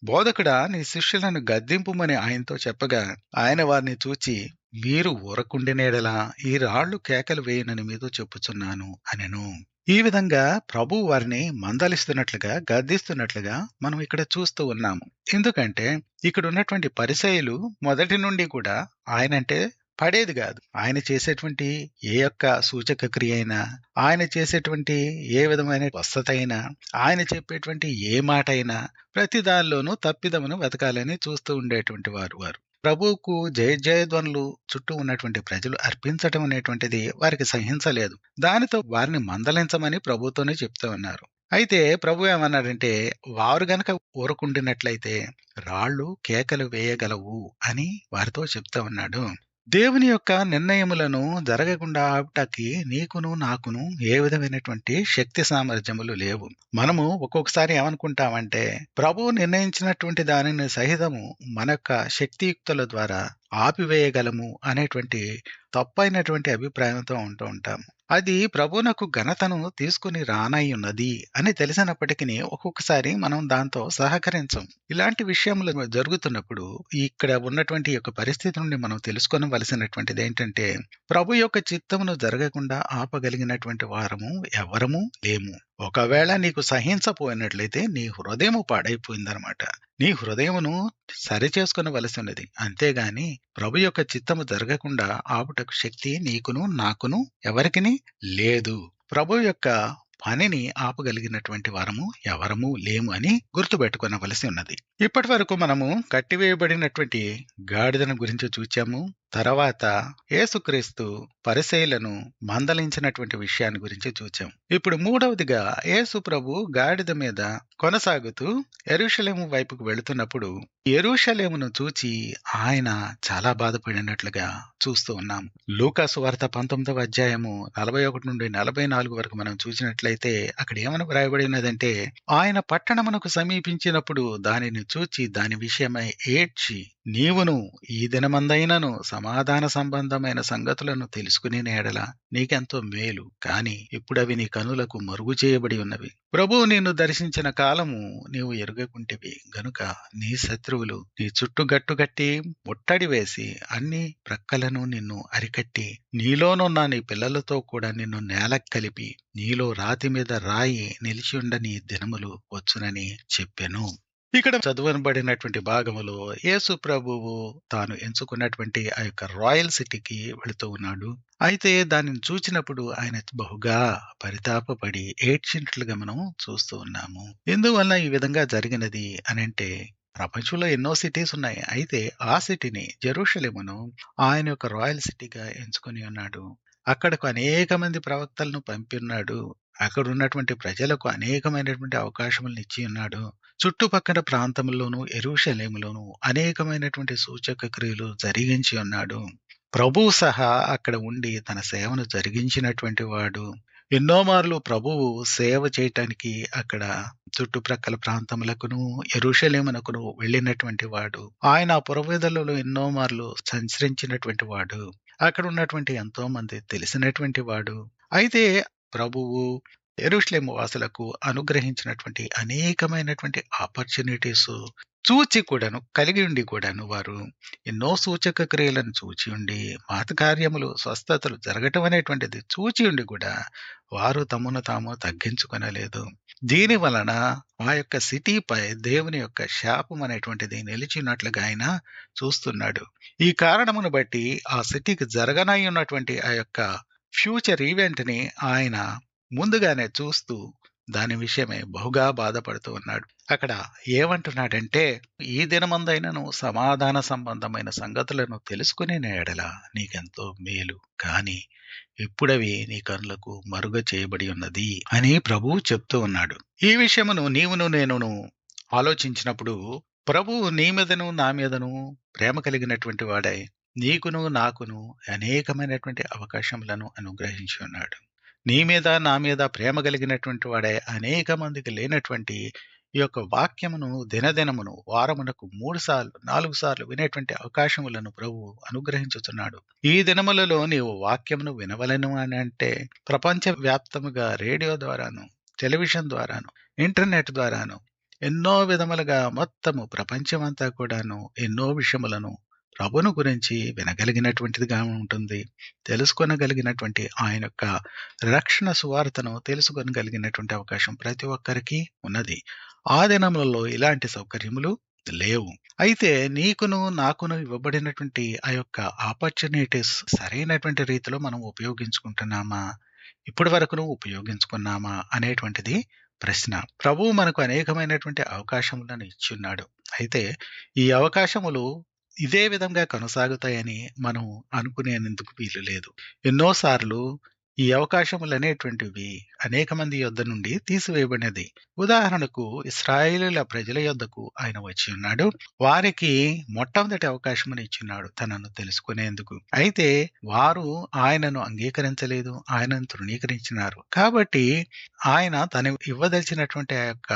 బోధకుడా నీ శిష్యులను గద్దింపుమని ఆయనతో చెప్పగా ఆయన వారిని చూచి, మీరు ఊరకుండినేడలా ఈ రాళ్లు కేకలు వేయనని మీతో చెప్పుచున్నాను అనెను. ఈ విధంగా ప్రభు వారిని మందలిస్తున్నట్లుగా, గద్దిస్తున్నట్లుగా మనం ఇక్కడ చూస్తూ ఉన్నాము. ఎందుకంటే ఇక్కడ ఉన్నటువంటి పరిసయ్యులు మొదటి నుండి కూడా ఆయనంటే పడేది కాదు. ఆయన చేసేటువంటి ఏ యొక్క సూచక క్రియ అయినా, ఆయన చేసేటువంటి ఏ విధమైన స్వస్థత అయినా, ఆయన చెప్పేటువంటి ఏ మాట అయినా ప్రతి దానిలోనూ తప్పిదమును వెతకాలని చూస్తూ ఉండేటువంటి వారు. ప్రభువుకు జయ జయధ్వనులు చుట్టూ ఉన్నటువంటి ప్రజలు అర్పించటం అనేటువంటిది వారికి సహించలేదు. దానితో వారిని మందలించమని ప్రభుతోనే చెప్తూ ఉన్నారు. అయితే ప్రభు ఏమన్నాడంటే, వారు గనక ఊరకుండినట్లయితే రాళ్ళు కేకలు వేయగలవు అని వారితో చెప్తా ఉన్నాడు. దేవుని యొక్క నిర్ణయములను జరగకుండా ఆపుటకి నీకును నాకును ఏ విధమైనటువంటి శక్తి సామర్థ్యములు లేవు. మనము ఒక్కొక్కసారి ఏమనుకుంటామంటే, ప్రభువు నిర్ణయించినటువంటి దానిని సహితము మన యొక్క శక్తియుక్తుల ద్వారా ఆపివేయగలము అనేటువంటి తప్పైనటువంటి అభిప్రాయంతో ఉంటూ ఉంటాము. అది ప్రభువునకు ఘనతను తీసుకుని రానయ్యున్నది అని తెలిసినప్పటికీ ఒక్కొక్కసారి మనం దాంతో సహకరించం. ఇలాంటి విషయములు జరుగుతున్నప్పుడు ఇక్కడ ఉన్నటువంటి యొక్క పరిస్థితి నుండి మనం తెలుసుకోవలసినటువంటిది ఏంటంటే, ప్రభు యొక్క చిత్తమును జరగకుండా ఆపగలిగినటువంటి వారము ఎవరము లేము. ఒకవేళ నీకు సహించపోయినట్లయితే నీ హృదయము పాడైపోయిందనమాట. నీ హృదయమును సరిచేసుకునవలసినది. అంతేగాని ప్రభు యొక్క చిత్తము జరగకుండా ఆపుటకు శక్తి నీకును నాకును ఎవరికిని లేదు. ప్రభు యొక్క పనిని ఆపగలిగినటువంటి వారము ఎవరము లేము అని గుర్తుపెట్టుకునవలసి ఉన్నది. ఇప్పటి వరకు మనము కట్టివేయబడినటువంటి గాడిదను గురించి చూచాము. తర్వాత యేసుక్రీస్తు పరిసయ్యులను మందలించినటువంటి విషయాన్ని గురించి చూచాం. ఇప్పుడు మూడవదిగా యేసు ప్రభు గాడిద మీద కొనసాగుతూ యెరూషలేము వైపుకు వెళుతున్నప్పుడు యెరూషలేమును చూచి ఆయన చాలా బాధపడినట్లుగా చూస్తూ ఉన్నాం. లూకా సువార్త 19వ అధ్యాయము 41 నుండి 44 వరకు మనం చూసినట్లయితే అక్కడ ఏమని వ్రాయబడినదంటే, ఆయన పట్టణమునకు సమీపించినప్పుడు దానిని చూచి దాని విషయమై ఏడ్చి, నీవును ఈ దినమందైనను సమాధాన సంబంధమైన సంగతులను తెలుసుకుని ఎడల నీకెంతో మేలు, కాని ఇప్పుడవి నీ కనులకు మరుగు చేయబడి ఉన్నవి. ప్రభువు నిన్ను దర్శించిన కాలము నీవు ఎరుగకుంటివి గనుక నీ శత్రువులు నీ చుట్టూ గట్టుగట్టి ముట్టడి వేసి అన్ని ప్రక్కలను నిన్ను అరికట్టి నీలోనున్న నీ పిల్లలతో కూడా నిన్ను నేలకు కలిపి నీలో రాతి మీద రాయి నిలిచి ఉండని దినములు వచ్చునని చెప్పెను. ఇక్కడ చదువనబడినటువంటి భాగములో యేసు ప్రభువు తాను ఎంచుకున్నటువంటి ఆ యొక్క రాయల్ సిటీకి వెళుతూ ఉన్నాడు. అయితే దానిని చూచినప్పుడు ఆయన బహుగా పరితాపపడి ఏడ్చినట్లుగా మనం చూస్తూ ఉన్నాము. ఎందువల్ల ఈ విధంగా జరిగినది అనంటే, ప్రపంచంలో ఎన్నో సిటీస్ ఉన్నాయి. అయితే ఆ సిటీని జెరూషలేమును ఆయన యొక్క రాయల్ సిటీగా ఎంచుకొని ఉన్నాడు. అక్కడకు అనేక మంది ప్రవక్తలను పంపి ఉన్నాడు. అక్కడ ఉన్నటువంటి ప్రజలకు అనేకమైనటువంటి అవకాశములను ఇచ్చి ఉన్నాడు. చుట్టుపక్కల ప్రాంతంలోను యెరూషలేములోను అనేకమైనటువంటి సూచక క్రియలు జరిగించి ఉన్నాడు. ప్రభువు సహా అక్కడ ఉండి తన సేవను జరిగించినటువంటి వాడు. ఎన్నో మార్లు ప్రభువు సేవ చేయటానికి అక్కడ చుట్టుప్రక్కల ప్రాంతములకును యెరూషలేమునకును వెళ్ళినటువంటి వాడు. ఆయన పురవేదలలో ఎన్నో మార్లు సంచరించినటువంటి వాడు. అక్కడ ఉన్నటువంటి ఎంతో మంది తెలిసినటువంటి వాడు. అయితే ప్రభువు యెరూషలేము వాసులకు అనుగ్రహించినటువంటి అనేకమైనటువంటి ఆపర్చునిటీస్ చూచి కూడాను, కలిగి ఉండి కూడాను, వారు ఎన్నో సూచక క్రియలను చూచి ఉండి, మహత్కార్యములు స్వస్థతలు జరగటం అనేటువంటిది చూచి ఉండి కూడా వారు తమను తాము తగ్గించుకొనలేదు. దీని వలన ఆ యొక్క సిటీపై దేవుని యొక్క శాపం అనేటువంటిది నిలిచినట్లుగా ఆయన చూస్తున్నాడు. ఈ కారణమును బట్టి ఆ సిటీకి జరగనై ఉన్నటువంటి ఆ యొక్క ఫ్యూచర్ ఈవెంట్ ని ఆయన ముందుగానే చూస్తూ దాని విషయమై బహుగా బాధపడుతూ ఉన్నాడు. అక్కడ ఏమంటున్నాడంటే, ఈ దినమందైనను సమాధాన సంబంధమైన సంగతులను తెలుసుకునే ఎడల నీకెంతో మేలు, కాని ఇప్పుడవి నీ కనులకు మరుగ చేయబడి ఉన్నది అని ప్రభువు చెప్తూ ఉన్నాడు. ఈ విషయమును నీవును నేనును ఆలోచించినప్పుడు ప్రభువు నీ మీదను నా మీదను ప్రేమ కలిగినటువంటి వాడై నీకును నాకును అనేకమైనటువంటి అవకాశములను అనుగ్రహించి ఉన్నాడు. నీ మీద నా మీద ప్రేమ కలిగినటువంటి వాడే అనేక మందికి లేనటువంటి ఈ యొక్క వాక్యమును దినదినమును వారమునకు 3 సార్లు 4 సార్లు వినేటువంటి అవకాశములను ప్రభు అనుగ్రహించుతున్నాడు. ఈ దినములలో నీవు వాక్యమును వినవలను అని అంటే ప్రపంచ వ్యాప్తముగా రేడియో ద్వారాను, టెలివిజన్ ద్వారాను, ఇంటర్నెట్ ద్వారాను ఎన్నో విధములుగా మొత్తము ప్రపంచమంతా కూడాను ఎన్నో విషయములను ప్రభును గురించి వినగలిగినటువంటిదిగా ఉంటుంది. తెలుసుకొనగలిగినటువంటి ఆయన యొక్క రక్షణ సువార్తను తెలుసుకొనగలిగినటువంటి అవకాశం ప్రతి ఒక్కరికి ఉన్నది. ఆ దినములలో ఇలాంటి సౌకర్యములు లేవు. అయితే నీకును నాకును ఇవ్వబడినటువంటి ఆ యొక్క ఆపర్చునిటీస్ సరైనటువంటి రీతిలో మనం ఉపయోగించుకుంటున్నామా, ఇప్పటి వరకును ఉపయోగించుకున్నామా అనేటువంటిది ప్రశ్న. ప్రభువు మనకు అనేకమైనటువంటి అవకాశములను ఇచ్చున్నాడు. అయితే ఈ అవకాశములు ఇదే విధంగా కొనసాగుతాయని మనం అనుకునేందుకు వీలు లేదు. ఎన్నోసార్లు ఈ అవకాశములనేటువంటివి అనేక మంది యొద్ద నుండి తీసివేయబడినది. ఉదాహరణకు ఇశ్రాయేలీయుల ప్రజల యొద్దకు ఆయన వచ్చి ఉన్నాడు. వారికి మొట్టమొదటి అవకాశమును ఇచ్చున్నాడు తనను తెలుసుకునేందుకు. అయితే వారు ఆయనను అంగీకరించలేదు, ఆయనను తృణీకరించినారు. కాబట్టి ఆయన తను ఇవ్వదలిచినటువంటి ఆ యొక్క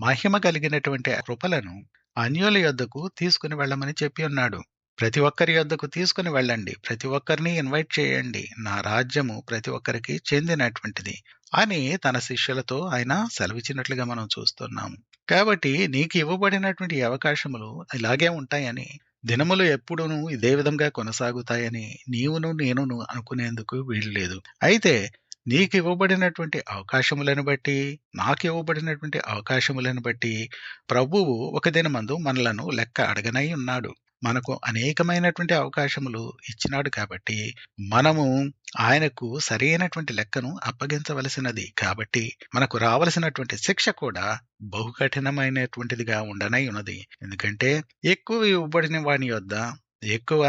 మహిమ కలిగినటువంటి ఆ కృపలను అన్యుల యొద్దకు తీసుకుని వెళ్ళమని చెప్పి ఉన్నాడు. ప్రతి ఒక్కరి యొద్దకు తీసుకుని వెళ్ళండి, ప్రతి ఒక్కరిని ఇన్వైట్ చేయండి, నా రాజ్యము ప్రతి ఒక్కరికి చెందినటువంటిది అని తన శిష్యులతో ఆయన సెలవిచ్చినట్లుగా మనం చూస్తున్నాము. కాబట్టి నీకు ఇవ్వబడినటువంటి ఈ అవకాశములు ఇలాగే ఉంటాయని, దినములు ఎప్పుడును ఇదే విధంగా కొనసాగుతాయని నీవును నేనును అనుకునేందుకు వీలు లేదు. అయితే నీకు ఇవ్వబడినటువంటి అవకాశములను బట్టి, నాకు ఇవ్వబడినటువంటి అవకాశములను బట్టి ప్రభువు ఒక దినమందు మనలను లెక్క అడగనై ఉన్నాడు. మనకు అనేకమైనటువంటి అవకాశములు ఇచ్చినాడు కాబట్టి మనము ఆయనకు సరైనటువంటి లెక్కను అప్పగించవలసినది. కాబట్టి మనకు రావలసినటువంటి శిక్ష కూడా బహు కఠినమైనటువంటిదిగా ఉండనై ఉన్నది. ఎందుకంటే ఎక్కువ ఇవ్వబడిన వాని యొద్ద ఎక్కువ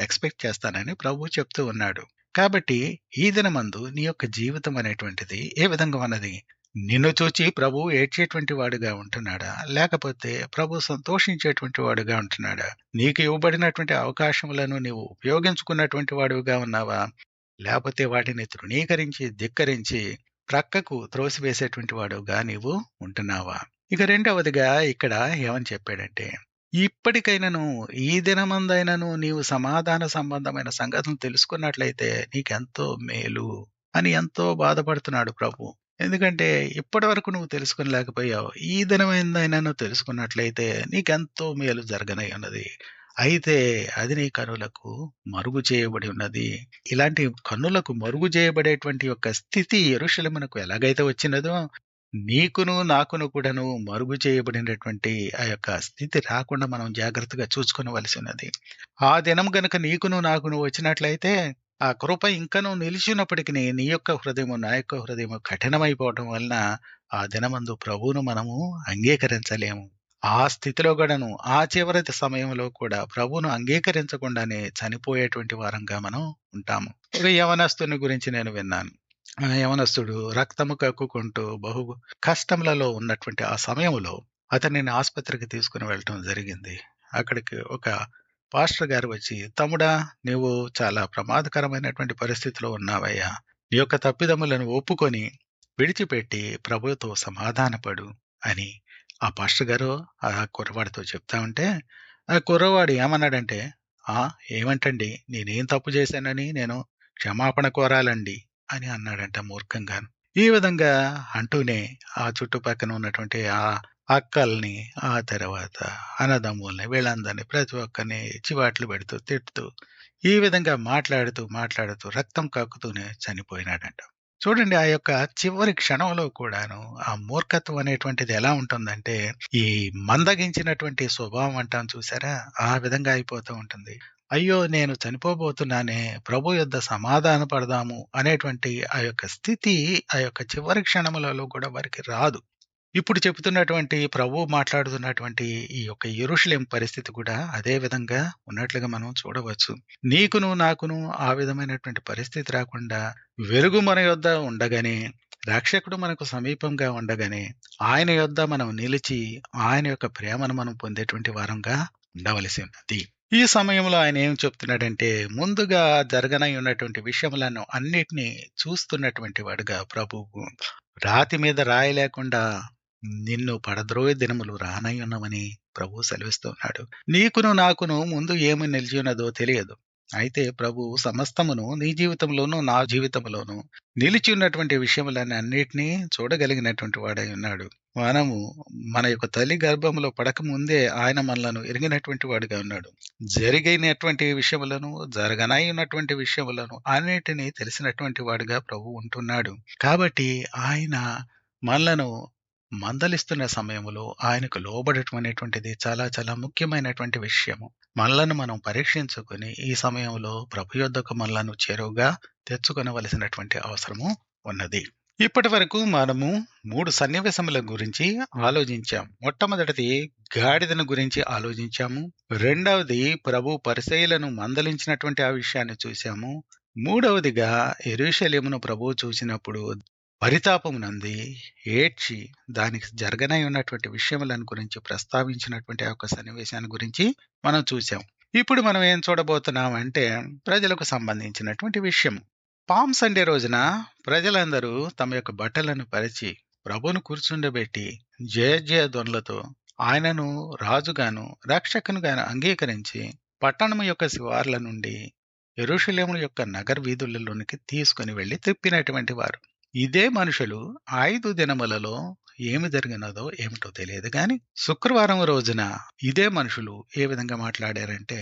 ఎక్స్పెక్ట్ చేస్తానని ప్రభువు చెప్తూ ఉన్నాడు. కాబట్టి ఈ దినమందు నీ యొక్క జీవితం అనేటువంటిది ఏ విధంగా ఉన్నది? నిన్ను చూచి ప్రభు ఏడ్చేటువంటి వాడుగా ఉంటున్నాడా, లేకపోతే ప్రభు సంతోషించేటువంటి వాడుగా ఉంటున్నాడా? నీకు ఇవ్వబడినటువంటి అవకాశములను నీవు ఉపయోగించుకున్నటువంటి వాడుగా ఉన్నావా, లేకపోతే వాటిని తృణీకరించి ధిక్కరించి ప్రక్కకు త్రోసివేసేటువంటి వాడుగా నీవు ఉంటున్నావా? ఇక రెండవదిగా ఇక్కడ ఏమని చెప్పాడంటే, ఇప్పటికైనను ఈ దినమందైనను నీవు సమాధాన సంబంధమైన సంగతులను తెలుసుకున్నట్లయితే నీకెంతో మేలు అని ఎంతో బాధపడుతున్నాడు ప్రభు. ఎందుకంటే ఇప్పటి వరకు నువ్వు తెలుసుకోలేకపోయావు. ఈ దినమైందైనాను తెలుసుకున్నట్లయితే నీకెంతో మేలు జరగనై ఉన్నది. అయితే అది నీ కనులకు మరుగు చేయబడి ఉన్నది. ఇలాంటి కన్నులకు మరుగు చేయబడేటువంటి యొక్క స్థితి యెరూషలేమునకు ఎలాగైతే వచ్చినదో, నీకును నాకును కూడాను మరుగు చేయబడినటువంటి ఆ యొక్క స్థితి రాకుండా మనం జాగ్రత్తగా చూసుకొనవలసి ఉన్నది. ఆ దినం గనుక నీకును నాకును వచ్చినట్లయితే ఆ కృప ఇంకనూ నిలిచినప్పటికీ నీ యొక్క హృదయము నా యొక్క హృదయము కఠినమైపోవటం వలన ఆ దినమందు ప్రభువును మనము అంగీకరించలేము. ఆ స్థితిలో కూడాను ఆ చివరి సమయంలో కూడా ప్రభువును అంగీకరించకుండానే చనిపోయేటువంటి వారంగా మనం ఉంటాము. ఒక యవనస్తుని గురించి నేను విన్నాను. ఆ యవనస్తుడు రక్తము కక్కుకుంటూ బహు కష్టములలో ఉన్నటువంటి ఆ సమయంలో అతనిని ఆసుపత్రికి తీసుకుని వెళ్ళటం జరిగింది. అక్కడికి ఒక పాస్టర్ గారు వచ్చి, తమ్ముడా, నీవు చాలా ప్రమాదకరమైనటువంటి పరిస్థితిలో ఉన్నావయ్యా. నీ యొక్క తప్పిదములను ఒప్పుకొని విడిచిపెట్టి ప్రభువుతో సమాధానపడు అని ఆ పాస్టర్ గారు ఆ కుర్రవాడితో చెప్తా ఉంటే, ఆ కుర్రవాడు ఏమన్నాడంటే, ఆ ఏమంటండి, నేనేం తప్పు చేశానని నేను క్షమాపణ కోరాలండి అని అన్నాడంట మూర్ఖంగాను. ఈ విధంగా అంటూనే ఆ చుట్టుపక్కన ఉన్నటువంటి ఆ అక్కల్ని, ఆ తర్వాత అన్నదమ్ముల్ని, వీళ్ళందరినీ ప్రతి ఒక్కరిని చివాట్లు పెడుతూ, తిట్టుతూ, ఈ విధంగా మాట్లాడుతూ రక్తం కక్కుతూనే చనిపోయినాడంట. చూడండి, ఆ యొక్క చివరి క్షణంలో కూడాను ఆ మూర్ఖత్వం అనేటువంటిది ఎలా ఉంటుందంటే, ఈ మందగించినటువంటి స్వభావం అంటాం చూసారా, ఆ విధంగా అయిపోతూ ఉంటుంది. అయ్యో, నేను చనిపోబోతున్నానే, ప్రభు యొద్ద సమాధాన పడదాము అనేటువంటి ఆ యొక్క స్థితి ఆ యొక్క చివరి క్షణములలో కూడా వారికి రాదు. ఇప్పుడు చెప్తున్నటువంటి ప్రభువు మాట్లాడుతున్నటువంటి ఈ యొక్క యెరూషలేము పరిస్థితి కూడా అదే విధంగా ఉన్నట్లుగా మనం చూడవచ్చు. నీకును నాకును ఆ విధమైనటువంటి పరిస్థితి రాకుండా వెలుగు మన యొద్ద ఉండగానే, రక్షకుడు మనకు సమీపంగా ఉండగానే ఆయన యొద్ద మనం నిలిచి ఆయన యొక్క ప్రేమను మనం పొందేటువంటి వారంగా ఉండవలసి ఉన్నది. ఈ సమయంలో ఆయన ఏం చెప్తున్నాడంటే, ముందుగా జరగనై ఉన్నటువంటి విషయములను అన్నిటినీ చూస్తున్నటువంటి వాడుగా ప్రభువు రాతి మీద రాయి లేకుండా నిన్ను పడద్రోయే దినములు రానై ఉన్నవని ప్రభు సెలవిస్తూ ఉన్నాడు. నీకును నాకును ముందు ఏమి నిలిచి ఉన్నదో తెలియదు. అయితే ప్రభు సమస్తమును నీ జీవితంలోనూ నా జీవితంలోనూ నిలిచి ఉన్నటువంటి విషయములన్నీ అన్నిటినీ చూడగలిగినటువంటి వాడై ఉన్నాడు. మనము మన యొక్క తల్లి గర్భంలో పడక ముందే ఆయన మనలను ఎరిగినటువంటి వాడుగా ఉన్నాడు. జరిగినటువంటి విషయములను, జరగనై ఉన్నటువంటి విషయములను అన్నిటినీ తెలిసినటువంటి వాడుగా ప్రభు ఉంటున్నాడు. కాబట్టి ఆయన మనలను మందలిస్తున్న సమయంలో ఆయనకు లోబడటం అనేటువంటిది చాలా చాలా ముఖ్యమైనటువంటి విషయము. మనలను మనం పరీక్షించుకొని ఈ సమయంలో ప్రభు యొద్దకు మనలను చేరువుగా తెచ్చుకొనవలసినటువంటి అవసరము ఉన్నది. ఇప్పటి వరకు మనము 3 సన్నివేశముల గురించి ఆలోచించాం. మొట్టమొదటిది గాడిదను గురించి ఆలోచించాము. రెండవది ప్రభు పరిసయ్యులను మందలించినటువంటి ఆ విషయాన్ని చూశాము. మూడవదిగా యెరూషలేమును ప్రభువు చూసినప్పుడు పరితాపమునంది ఏడ్చి దానికి జరగనై ఉన్నటువంటి విషయములను గురించి ప్రస్తావించినటువంటి ఆ యొక్క సన్నివేశాన్ని గురించి మనం చూసాం. ఇప్పుడు మనం ఏం చూడబోతున్నాం అంటే ప్రజలకు సంబంధించినటువంటి విషయం. పామ్ సండే రోజున ప్రజలందరూ తమ యొక్క బట్టలను పరిచి ప్రభువును కూర్చుండబెట్టి జయ ధ్వనులతో ఆయనను రాజుగాను రక్షకునిగాను అంగీకరించి పట్టణము యొక్క శివార్ల నుండి యెరూషలేము యొక్క నగర వీధులలోనికి తీసుకుని వెళ్లి తిప్పినటువంటి వారు. ఇదే మనుషులు 5 దినములలో ఏమి జరిగినదో ఏమిటో తెలియదు గాని శుక్రవారం రోజున ఇదే మనుషులు ఏ విధంగా మాట్లాడారంటే,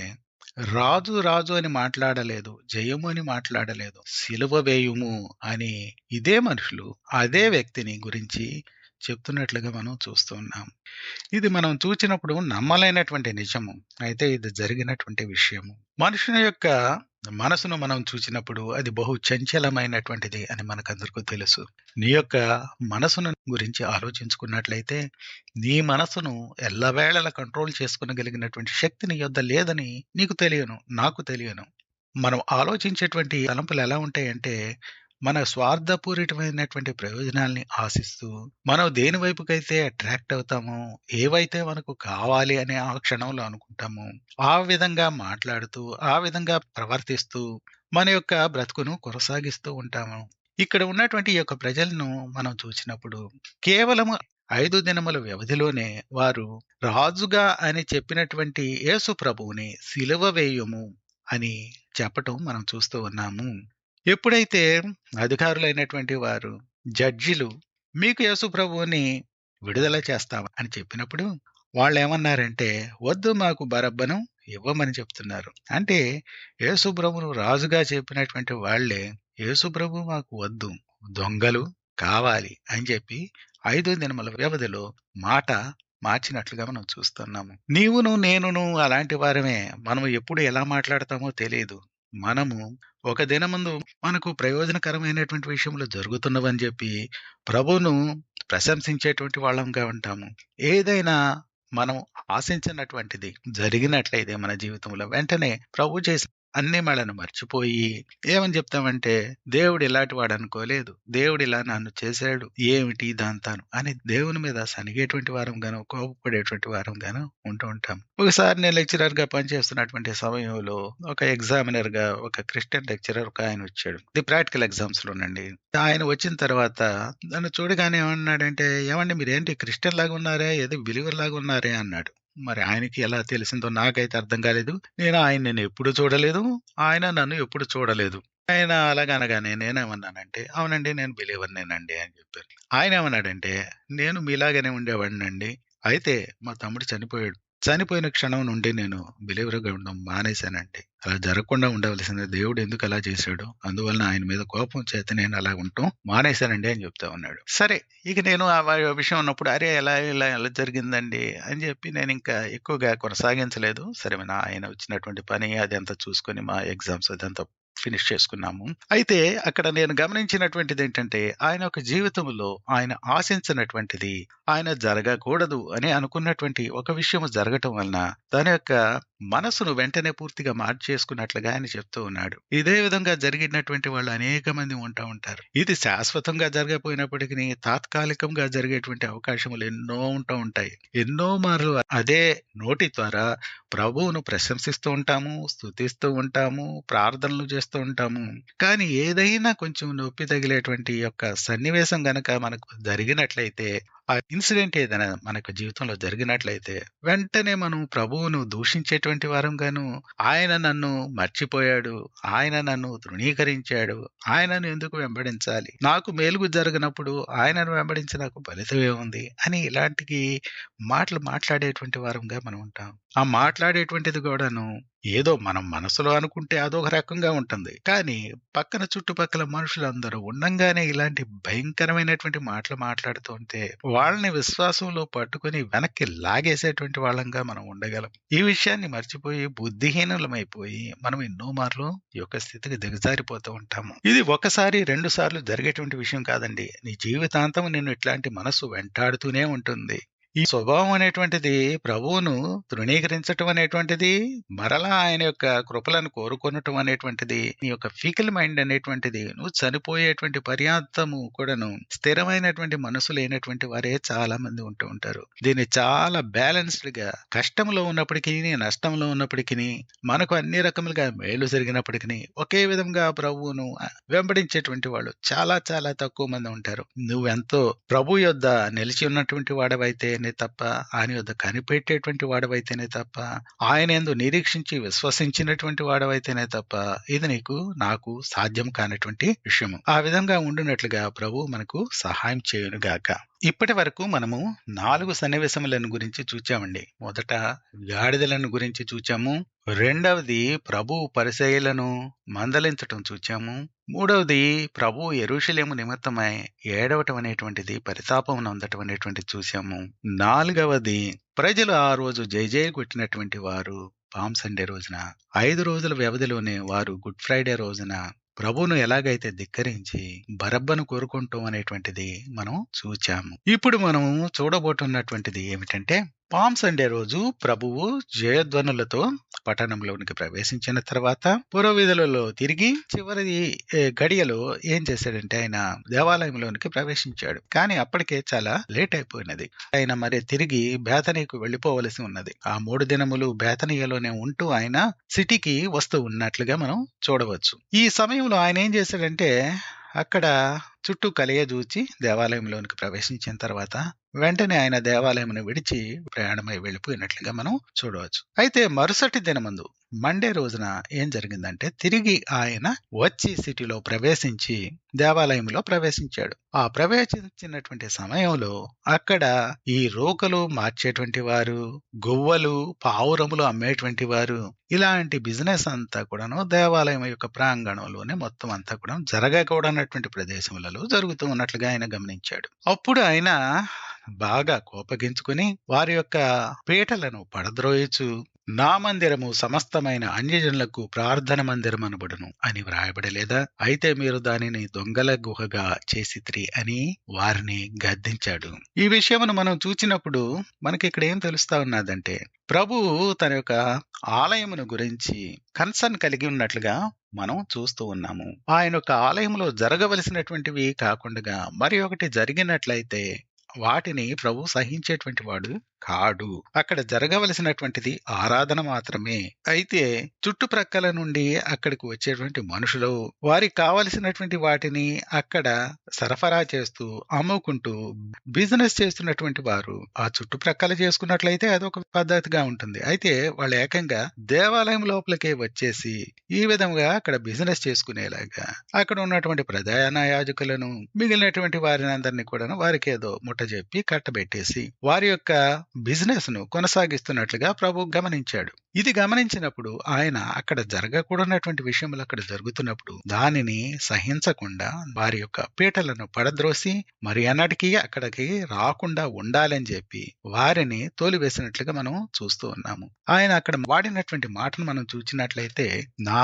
రాజు రాజు అని మాట్లాడలేదు, జయము అని మాట్లాడలేదు, సిలువ వేయుము అని ఇదే మనుషులు అదే వ్యక్తిని గురించి చెప్తున్నట్లుగా మనం చూస్తూ ఉన్నాం. ఇది మనం చూచినప్పుడు నమ్మలేనటువంటి నిజము. అయితే ఇది జరిగినటువంటి విషయము. మనుషుని యొక్క మనసును మనం చూచినప్పుడు అది బహు చంచలమైనటువంటిది అని మనకందరికీ తెలుసు. నీ యొక్క మనసును గురించి ఆలోచించుకున్నట్లయితే నీ మనసును ఎల్లవేళలా కంట్రోల్ చేసుకునగలిగినటువంటి శక్తి నీ యొద్ద లేదని నీకు తెలియను, నాకు తెలియను. మనం ఆలోచించేటువంటి తలంపులు ఎలా ఉంటాయంటే మన స్వార్థపూరితమైనటువంటి ప్రయోజనాల్ని ఆశిస్తూ మనం దేని వైపుకైతే అట్రాక్ట్ అవుతామో, ఏవైతే మనకు కావాలి అనే ఆ క్షణంలో అనుకుంటామో ఆ విధంగా మాట్లాడుతూ ఆ విధంగా ప్రవర్తిస్తూ మన యొక్క బ్రతుకును కొనసాగిస్తూ ఉంటాము. ఇక్కడ ఉన్నటువంటి ఈ యొక్క ప్రజలను మనం చూసినప్పుడు కేవలం 5 దినముల వ్యవధిలోనే వారు రాజుగా అని చెప్పినటువంటి యేసు ప్రభువుని సిలువ వేయుము అని చెప్పటం మనం చూస్తూ ఉన్నాము. ఎప్పుడైతే అధికారులైనటువంటి వారు జడ్జిలు మీకు యేసు ప్రభువుని విడుదల చేస్తాం అని చెప్పినప్పుడు వాళ్ళు ఏమన్నారంటే, వద్దు, మాకు బరబ్బను ఇవ్వమని చెప్తున్నారు. అంటే యేసు ప్రభువును రాజుగా చెప్పినటువంటి వాళ్లే యేసు ప్రభు మాకు వద్దు, దొంగలు కావాలి అని చెప్పి 5 దినముల వ్యవధిలో మాట మార్చినట్లుగా మనం చూస్తున్నాము. నీవును నేనును అలాంటి వారమే. మనం ఎప్పుడు ఎలా మాట్లాడతామో తెలియదు. మనము ఒక దినమందు మనకు ప్రయోజనకరమైనటువంటి విషయంలో జరుగుతున్నవని చెప్పి ప్రభువును ప్రశంసించేటువంటి వాళ్ళంగా ఉంటాము. ఏదైనా మనం ఆశించినటువంటిది జరిగినట్లయితే మన జీవితంలో వెంటనే ప్రభు చేసిన అన్ని మనను మర్చిపోయి ఏమని చెప్తామంటే, దేవుడు ఇలాంటి వాడు అనుకోలేదు, దేవుడు ఇలా నన్ను చేశాడు, ఏమిటి దాంతాను అని దేవుని మీద సనిగేటువంటి వారం గాను కోపపడేటువంటి వారం గాను ఉంటూ ఉంటాం. ఒకసారి నేను లెక్చరర్ గా పనిచేస్తున్నటువంటి సమయంలో ఒక ఎగ్జామినర్ గా ఒక క్రిస్టియన్ లెక్చరర్ ఒక ఆయన వచ్చాడు. ఇది ప్రాక్టికల్ ఎగ్జామ్స్ లోనండి. ఆయన వచ్చిన తర్వాత నన్ను చూడగానే ఏమన్నాడంటే, ఏమండి మీరేంటి క్రిస్టియన్ లాగా ఉన్నారే, ఏదో బిలీవర్ లాగా ఉన్నారే అన్నాడు. మరి ఆయనకి ఎలా తెలిసిందో నాకైతే అర్థం కాలేదు. నేను ఆయన్ని ఎప్పుడు చూడలేదు, ఆయన నన్ను ఎప్పుడు చూడలేదు. ఆయన అలాగనగానే నేనేమన్నానంటే, అవునండి నేను బిలీవర్నేనండి అని చెప్పాను. ఆయన ఏమన్నాడంటే, నేను మీలాగానే ఉండేవాడినండి, అయితే మా తమ్ముడు చనిపోయాడు, చనిపోయిన క్షణం నుండి నేను బిలీవర్గా ఉండడం మానేశానండి. అలా జరగకుండా ఉండవలసింది, దేవుడు ఎందుకు అలా చేశాడు, అందువలన ఆయన మీద కోపం చేత నేను అలా ఉండటం మానేశానండి అని చెప్తా ఉన్నాడు. సరే, ఇక నేను ఆ విషయం ఉన్నప్పుడు అరే ఎలా ఇలా ఎలా జరిగిందండి అని చెప్పి నేను ఇంకా ఎక్కువగా కొనసాగించలేదు. సరే, ఆయన వచ్చినటువంటి పని అదంతా చూసుకొని మా ఎగ్జామ్స్ అదంతా ఫినిష్ చేసుకున్నాము. అయితే అక్కడ నేను గమనించినటువంటిది ఏంటంటే, ఆయన ఒక జీవితంలో ఆయన ఆశించినటువంటిది ఆయన జరగకూడదు అని అనుకున్నటువంటి ఒక విషయం జరగటం వలన తన యొక్క మనసును వెంటనే పూర్తిగా మార్చేసుకున్నట్లుగా ఆయన చెప్తూ ఉన్నాడు. ఇదే విధంగా జరిగినటువంటి వాళ్ళు అనేక మంది ఉంటూ ఉంటారు. ఇది శాశ్వతంగా జరగకపోయినప్పటికీ తాత్కాలికంగా జరిగేటువంటి అవకాశములు ఎన్నో ఉంటూ ఉంటాయి. ఎన్నో మార్లు అదే నోటి ద్వారా ప్రభువును ప్రశంసిస్తూ ఉంటాము, స్తుతిస్తూ ఉంటాము, ప్రార్థనలు చేస్తూ ఉంటాము. కానీ ఏదైనా కొంచెం నొప్పి తగిలేటువంటి యొక్క సన్నివేశం గనక మనకు జరిగినట్లయితే, ఆ ఇన్సిడెంట్ ఏదైనా మనకు జీవితంలో జరిగినట్లయితే వెంటనే మనం ప్రభువును దూషించేటువంటి వారం గాను, ఆయన నన్ను మర్చిపోయాడు, ఆయన నన్ను తృణీకరించాడు, ఆయనను ఎందుకు వెంబడించాలి, నాకు మేలుగు జరగనప్పుడు ఆయనను వెంబడించి నాకు ఫలితం ఏముంది అని ఇలాంటి మాటలు మాట్లాడేటువంటి వారంగా మనం ఉంటాం. ఆ మాట్లాడేటువంటిది కూడాను ఏదో మనం మనసులో అనుకుంటే అదొక రకంగా ఉంటుంది. కానీ పక్కన చుట్టుపక్కల మనుషులందరూ ఉండంగానే ఇలాంటి భయంకరమైనటువంటి మాటలు మాట్లాడుతూ ఉంటే వాళ్ళని విశ్వాసంలో పట్టుకొని వెనక్కి లాగేసేటువంటి వాళ్ళంగా మనం ఉండగలం. ఈ విషయాన్ని మర్చిపోయి బుద్ధిహీనులమైపోయి మనం ఎన్నో మార్లు ఈ యొక్క స్థితికి దిగజారిపోతూ ఉంటాము. ఇది ఒకసారి 2 సార్లు జరిగేటువంటి విషయం కాదండి. నీ జీవితాంతం నిన్ను ఇట్లాంటి మనస్సు వెంటాడుతూనే ఉంటుంది. ఈ స్వభావం అనేటువంటిది ప్రభువును తృణీకరించటం అనేటువంటిది, మరలా ఆయన యొక్క కృపలను కోరుకొనటం అనేటువంటిది, నీ యొక్క ఫికల్ మైండ్ అనేటువంటిది, నువ్వు చనిపోయేటువంటి పర్యాంతము కూడాను స్థిరమైనటువంటి మనసు లేనటువంటి వారే చాలా మంది ఉంటూ ఉంటారు. దీన్ని చాలా బ్యాలెన్స్డ్ గా, కష్టంలో ఉన్నప్పటికీ నష్టంలో ఉన్నప్పటికీ, మనకు అన్ని రకములుగా మేలు జరిగినప్పటికీ ఒకే విధంగా ప్రభువును వెంబడించేటువంటి వాళ్ళు చాలా చాలా తక్కువ మంది ఉంటారు. నువ్వెంతో ప్రభు యొద్ద నిలిచి ఉన్నటువంటి వాడవైతేనే తప్ప, ఆయన యొద్ద కనిపెట్టేటువంటి వాడవైతేనే తప్ప, ఆయన యందు నిరీక్షించి విశ్వసించినటువంటి వాడవైతేనే తప్ప ఇది నీకు నాకు సాధ్యం కానటువంటి విషయము. ఆ విధంగా ఉండునట్లుగా ప్రభు మనకు సహాయం చేయునుగాక. ఇప్పటి వరకు మనము 4 సన్నివేశములను గురించి చూచామండి. మొదట గాడిదలను గురించి చూచాము. రెండవది ప్రభు పరిసయ్యులను మందలించటం చూచాము. మూడవది ప్రభు యెరూషలేము నిమిత్తమై ఏడవటం అనేటువంటిది, పరితాపం నొందటం అనేటువంటిది చూశాము. నాలుగవది ప్రజలు ఆ రోజు జయజయ కొట్టినటువంటి వారు పామ్ సండే రోజున 5 రోజుల వ్యవధిలోనే వారు గుడ్ ఫ్రైడే రోజున ప్రభువును ఎలాగైతే ధిక్కరించి బరబ్బను కోరుకుంటాం అనేటువంటిది మనం చూచాము. ఇప్పుడు మనం చూడబోతున్నటువంటిది ఏమిటంటే, పామ్ సండే రోజు ప్రభువు జయధ్వనులతో పట్టణంలోనికి ప్రవేశించిన తర్వాత పురవీధులలో తిరిగి చివరి గడియలో ఏం చేశాడంటే ఆయన దేవాలయంలోనికి ప్రవేశించాడు. కానీ అప్పటికే చాలా లేట్ అయిపోయినది. ఆయన మరి తిరిగి బేతనీకు వెళ్లిపోవలసి ఉన్నది. ఆ 3 దినములు బేతనీయలోనే ఉంటూ ఆయన సిటీకి వస్తూ ఉన్నట్లుగా మనం చూడవచ్చు. ఈ సమయంలో ఆయన ఏం చేశాడంటే అక్కడ చుట్టూ కలియజూచి దేవాలయంలోనికి ప్రవేశించిన తర్వాత వెంటనే ఆయన దేవాలయమును విడిచి ప్రయాణమై వెళ్ళిపోయినట్లుగా మనం చూడవచ్చు. అయితే మరుసటి దినమందు మండే రోజున ఏం జరిగిందంటే తిరిగి ఆయన వచ్చి సిటీలో ప్రవేశించి దేవాలయంలో ప్రవేశించాడు. ఆ ప్రవేశించినటువంటి సమయంలో అక్కడ ఈ రోకలు మార్చేటువంటి వారు, గువ్వలు పావురములు అమ్మేటువంటి వారు, ఇలాంటి బిజినెస్ అంతా కూడాను దేవాలయం యొక్క ప్రాంగణంలోనే మొత్తం అంతా కూడా జరగకూడనటువంటి ప్రదేశములలో జరుగుతూ ఉన్నట్లుగా ఆయన గమనించాడు. అప్పుడు ఆయన బాగా కోపగించుకుని వారి యొక్క పీటలను పడద్రోయచు, నా మందిరము సమస్తమైన అన్యజనులకు ప్రార్థన మందిరం అనబడును అని వ్రాయబడలేదా? అయితే మీరు దానిని దొంగల గుహగా చేసిత్రి అని వారిని గద్దించాడు. ఈ విషయమును మనం చూచినప్పుడు మనకి ఇక్కడ ఏం తెలుస్తా ఉన్నదంటే ప్రభువు తన యొక్క ఆలయమును గురించి కన్సర్న్ కలిగి ఉన్నట్లుగా మనం చూస్తూ ఉన్నాము. ఆయన యొక్క ఆలయంలో జరగవలసినటువంటివి కాకుండా మరి ఒకటి జరిగినట్లయితే వాటిని ప్రభు సహించేటువంటి వాడు కాడు. అక్కడ జరగవలసినటువంటిది ఆరాధన మాత్రమే. అయితే చుట్టుప్రక్కల నుండి అక్కడికి వచ్చేటువంటి మనుషులు వారికి కావలసినటువంటి వాటిని అక్కడ సరఫరా చేస్తూ అమ్ముకుంటూ బిజినెస్ చేస్తున్నటువంటి వారు ఆ చుట్టుప్రక్కల చేసుకున్నట్లయితే అదొక పద్ధతిగా ఉంటుంది. అయితే వాళ్ళు ఏకంగా దేవాలయం లోపలికే వచ్చేసి ఈ విధంగా అక్కడ బిజినెస్ చేసుకునేలాగా అక్కడ ఉన్నటువంటి ప్రధాన యాజకులను మిగిలినటువంటి వారిని అందరినీ కూడా వారికి ఏదో ముట్ట చెప్పి కట్టబెట్టేసి వారి యొక్క బిజినెస్ ను కొనసాగిస్తున్నట్లుగా ప్రభు గమనించాడు. ఇది గమనించినప్పుడు ఆయన అక్కడ జరగకూడనటువంటి విషయములు అక్కడ జరుగుతున్నప్పుడు దానిని సహించకుండా వారి యొక్క పీటలను పడద్రోసి మరి అన్నటికీ అక్కడికి రాకుండా ఉండాలని చెప్పి వారిని తోలివేసినట్లుగా మనం చూస్తూ ఉన్నాము. ఆయన అక్కడ వాడినటువంటి మాటను మనం చూచినట్లయితే, నా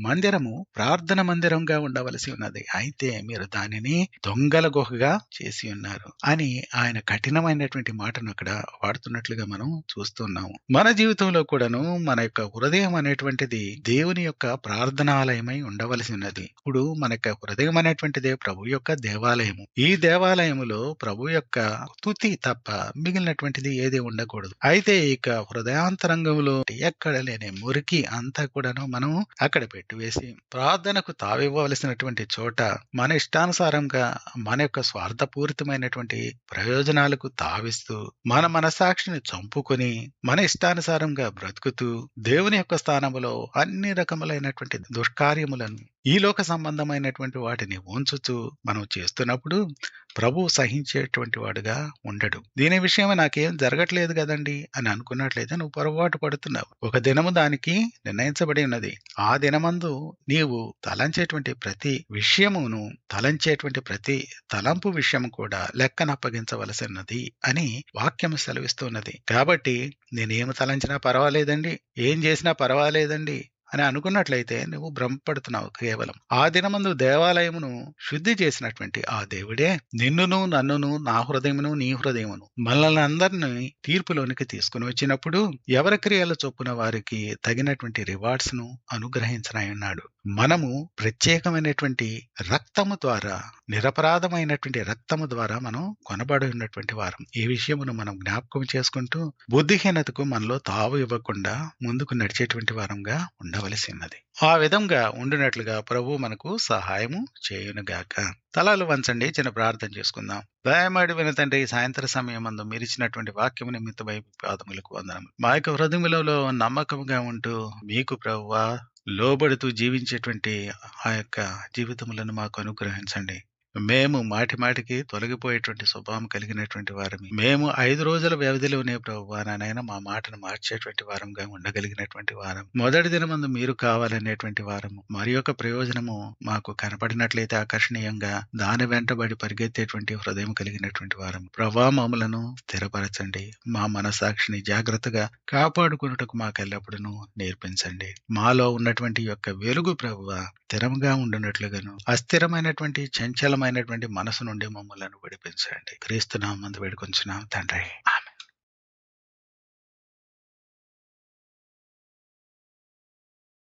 మందిరము ప్రార్థన మందిరంగా ఉండవలసి ఉన్నది, అయితే మీరు దానిని దొంగల గుహగా చేసి ఉన్నారు అని ఆయన కఠినమైనటువంటి మాటను అక్కడ వాడుతున్నట్లుగా మనం చూస్తున్నాము. మన జీవితంలో కూడాను మన యొక్క హృదయం అనేటువంటిది దేవుని యొక్క ప్రార్థనాలయమై ఉండవలసి ఉన్నది. ఇప్పుడు మన యొక్క హృదయం అనేటువంటిదే ప్రభు యొక్క దేవాలయము. ఈ దేవాలయములో ప్రభు యొక్క స్తుతి తప్ప మిగిలినటువంటిది ఏది ఉండకూడదు. అయితే ఇక హృదయాంతరంగంలో ఎక్కడ లేని మురికి అంతా కూడాను మనం అక్కడ పెట్టివేసి ప్రార్థనకు తావివ్వవలసినటువంటి చోట మన ఇష్టానుసారంగా మన యొక్క స్వార్థపూరితమైనటువంటి ప్రయోజనాలకు తావిస్తూ మన మనసాక్షిని చంపుకొని మన ఇష్టానుసారంగా బ్రతుకుతూ దేవుని యొక్క స్థానంలో అన్ని రకములైనటువంటి దుష్కార్యములను ఈ లోక సంబంధమైనటువంటి వాటిని ఉంచుతూ మనం చేస్తున్నప్పుడు ప్రభువు సహించేటువంటి వాడుగా ఉండడు. దీని విషయమే నాకేం జరగట్లేదు కదండి అని అనుకున్నట్లయితే నువ్వు పొరపాటు పడుతున్నావు. ఒక దినము దానికి నిర్ణయించబడి ఉన్నది. ఆ దినమందు నీవు తలంచేటువంటి ప్రతి విషయమును, తలంచేటువంటి ప్రతి తలంపు విషయం కూడా లెక్కన అప్పగించవలసినది అని వాక్యం సెలవిస్తున్నది. కాబట్టి నేనేమి తలంచినా పర్వాలేదండి, ఏం చేసినా పర్వాలేదండి అని అనుకున్నట్లయితే నువ్వు భ్రమపడుతున్నావు కేవలం. ఆ దినమందు దేవాలయమును శుద్ధి చేసినటువంటి ఆ దేవుడే నిన్నును, నన్నును, నా హృదయమును, నీ హృదయమును, మనల్ని అందరినీ తీర్పులోనికి తీసుకుని వచ్చినప్పుడు ఎవరి క్రియల చొప్పున వారికి తగినటువంటి రివార్డ్స్ ను అనుగ్రహించనన్నాడు. మనము ప్రత్యేకమైనటువంటి రక్తము ద్వారా, నిరపరాధమైనటువంటి రక్తము ద్వారా మనం కొనబడి ఉన్నటువంటి వారం. ఈ విషయమును మనం జ్ఞాపకం చేసుకుంటూ బుద్ధిహీనతకు మనలో తావు ఇవ్వకుండా ముందుకు నడిచేటువంటి వారంగా ఉండవలసినది. ఆ విధంగా ఉండినట్లుగా ప్రభు మనకు సహాయము చేయునుగాక. తలాలు వంచండి, చిన్న ప్రార్థన చేసుకుందాం. దయమాడి విన తండ్రి, ఈ సాయంత్ర సమయం అందు మీరు ఇచ్చినటువంటి వాక్యము నిమిత్తమై పాదములకు వందనములు. మా యొక్క హృదయములలో నమ్మకముగా ఉంటూ మీకు ప్రభువా లోబడుతూ జీవించేటువంటి ఆ యొక్క జీవితములను మాకు అనుగ్రహించండి. మేము మాటి మాటికి తొలగిపోయేటువంటి స్వభావం కలిగినటువంటి వారమి. మేము 5 రోజుల వ్యవధిలోనే ప్రభువా నాయన మా మాటను మార్చేటువంటి వారంగా ఉండగలిగినటువంటి వారం. మొదటి దినమందు మీరు కావాలనేటువంటి వారము. మరి యొక్క ప్రయోజనము మాకు కనపడినట్లయితే ఆకర్షణీయంగా దాని వెంటబడి పరిగెత్తేటువంటి హృదయం కలిగినటువంటి వారం. ప్రభా మమ్మలను స్థిరపరచండి. మా మనసాక్షిని జాగ్రత్తగా కాపాడుకున్నటకు మాకెల్లప్పుడూ నేర్పించండి. మాలో ఉన్నటువంటి యొక్క వెలుగు ప్రభువా స్థిరంగా ఉండునట్లుగాను, అస్థిరమైనటువంటి చంచలమైనటువంటి మనసు నుండి మమ్మల్ని విడిపించండి. క్రీస్తు నామమున వేడుకొంచున్నాం తండ్రి.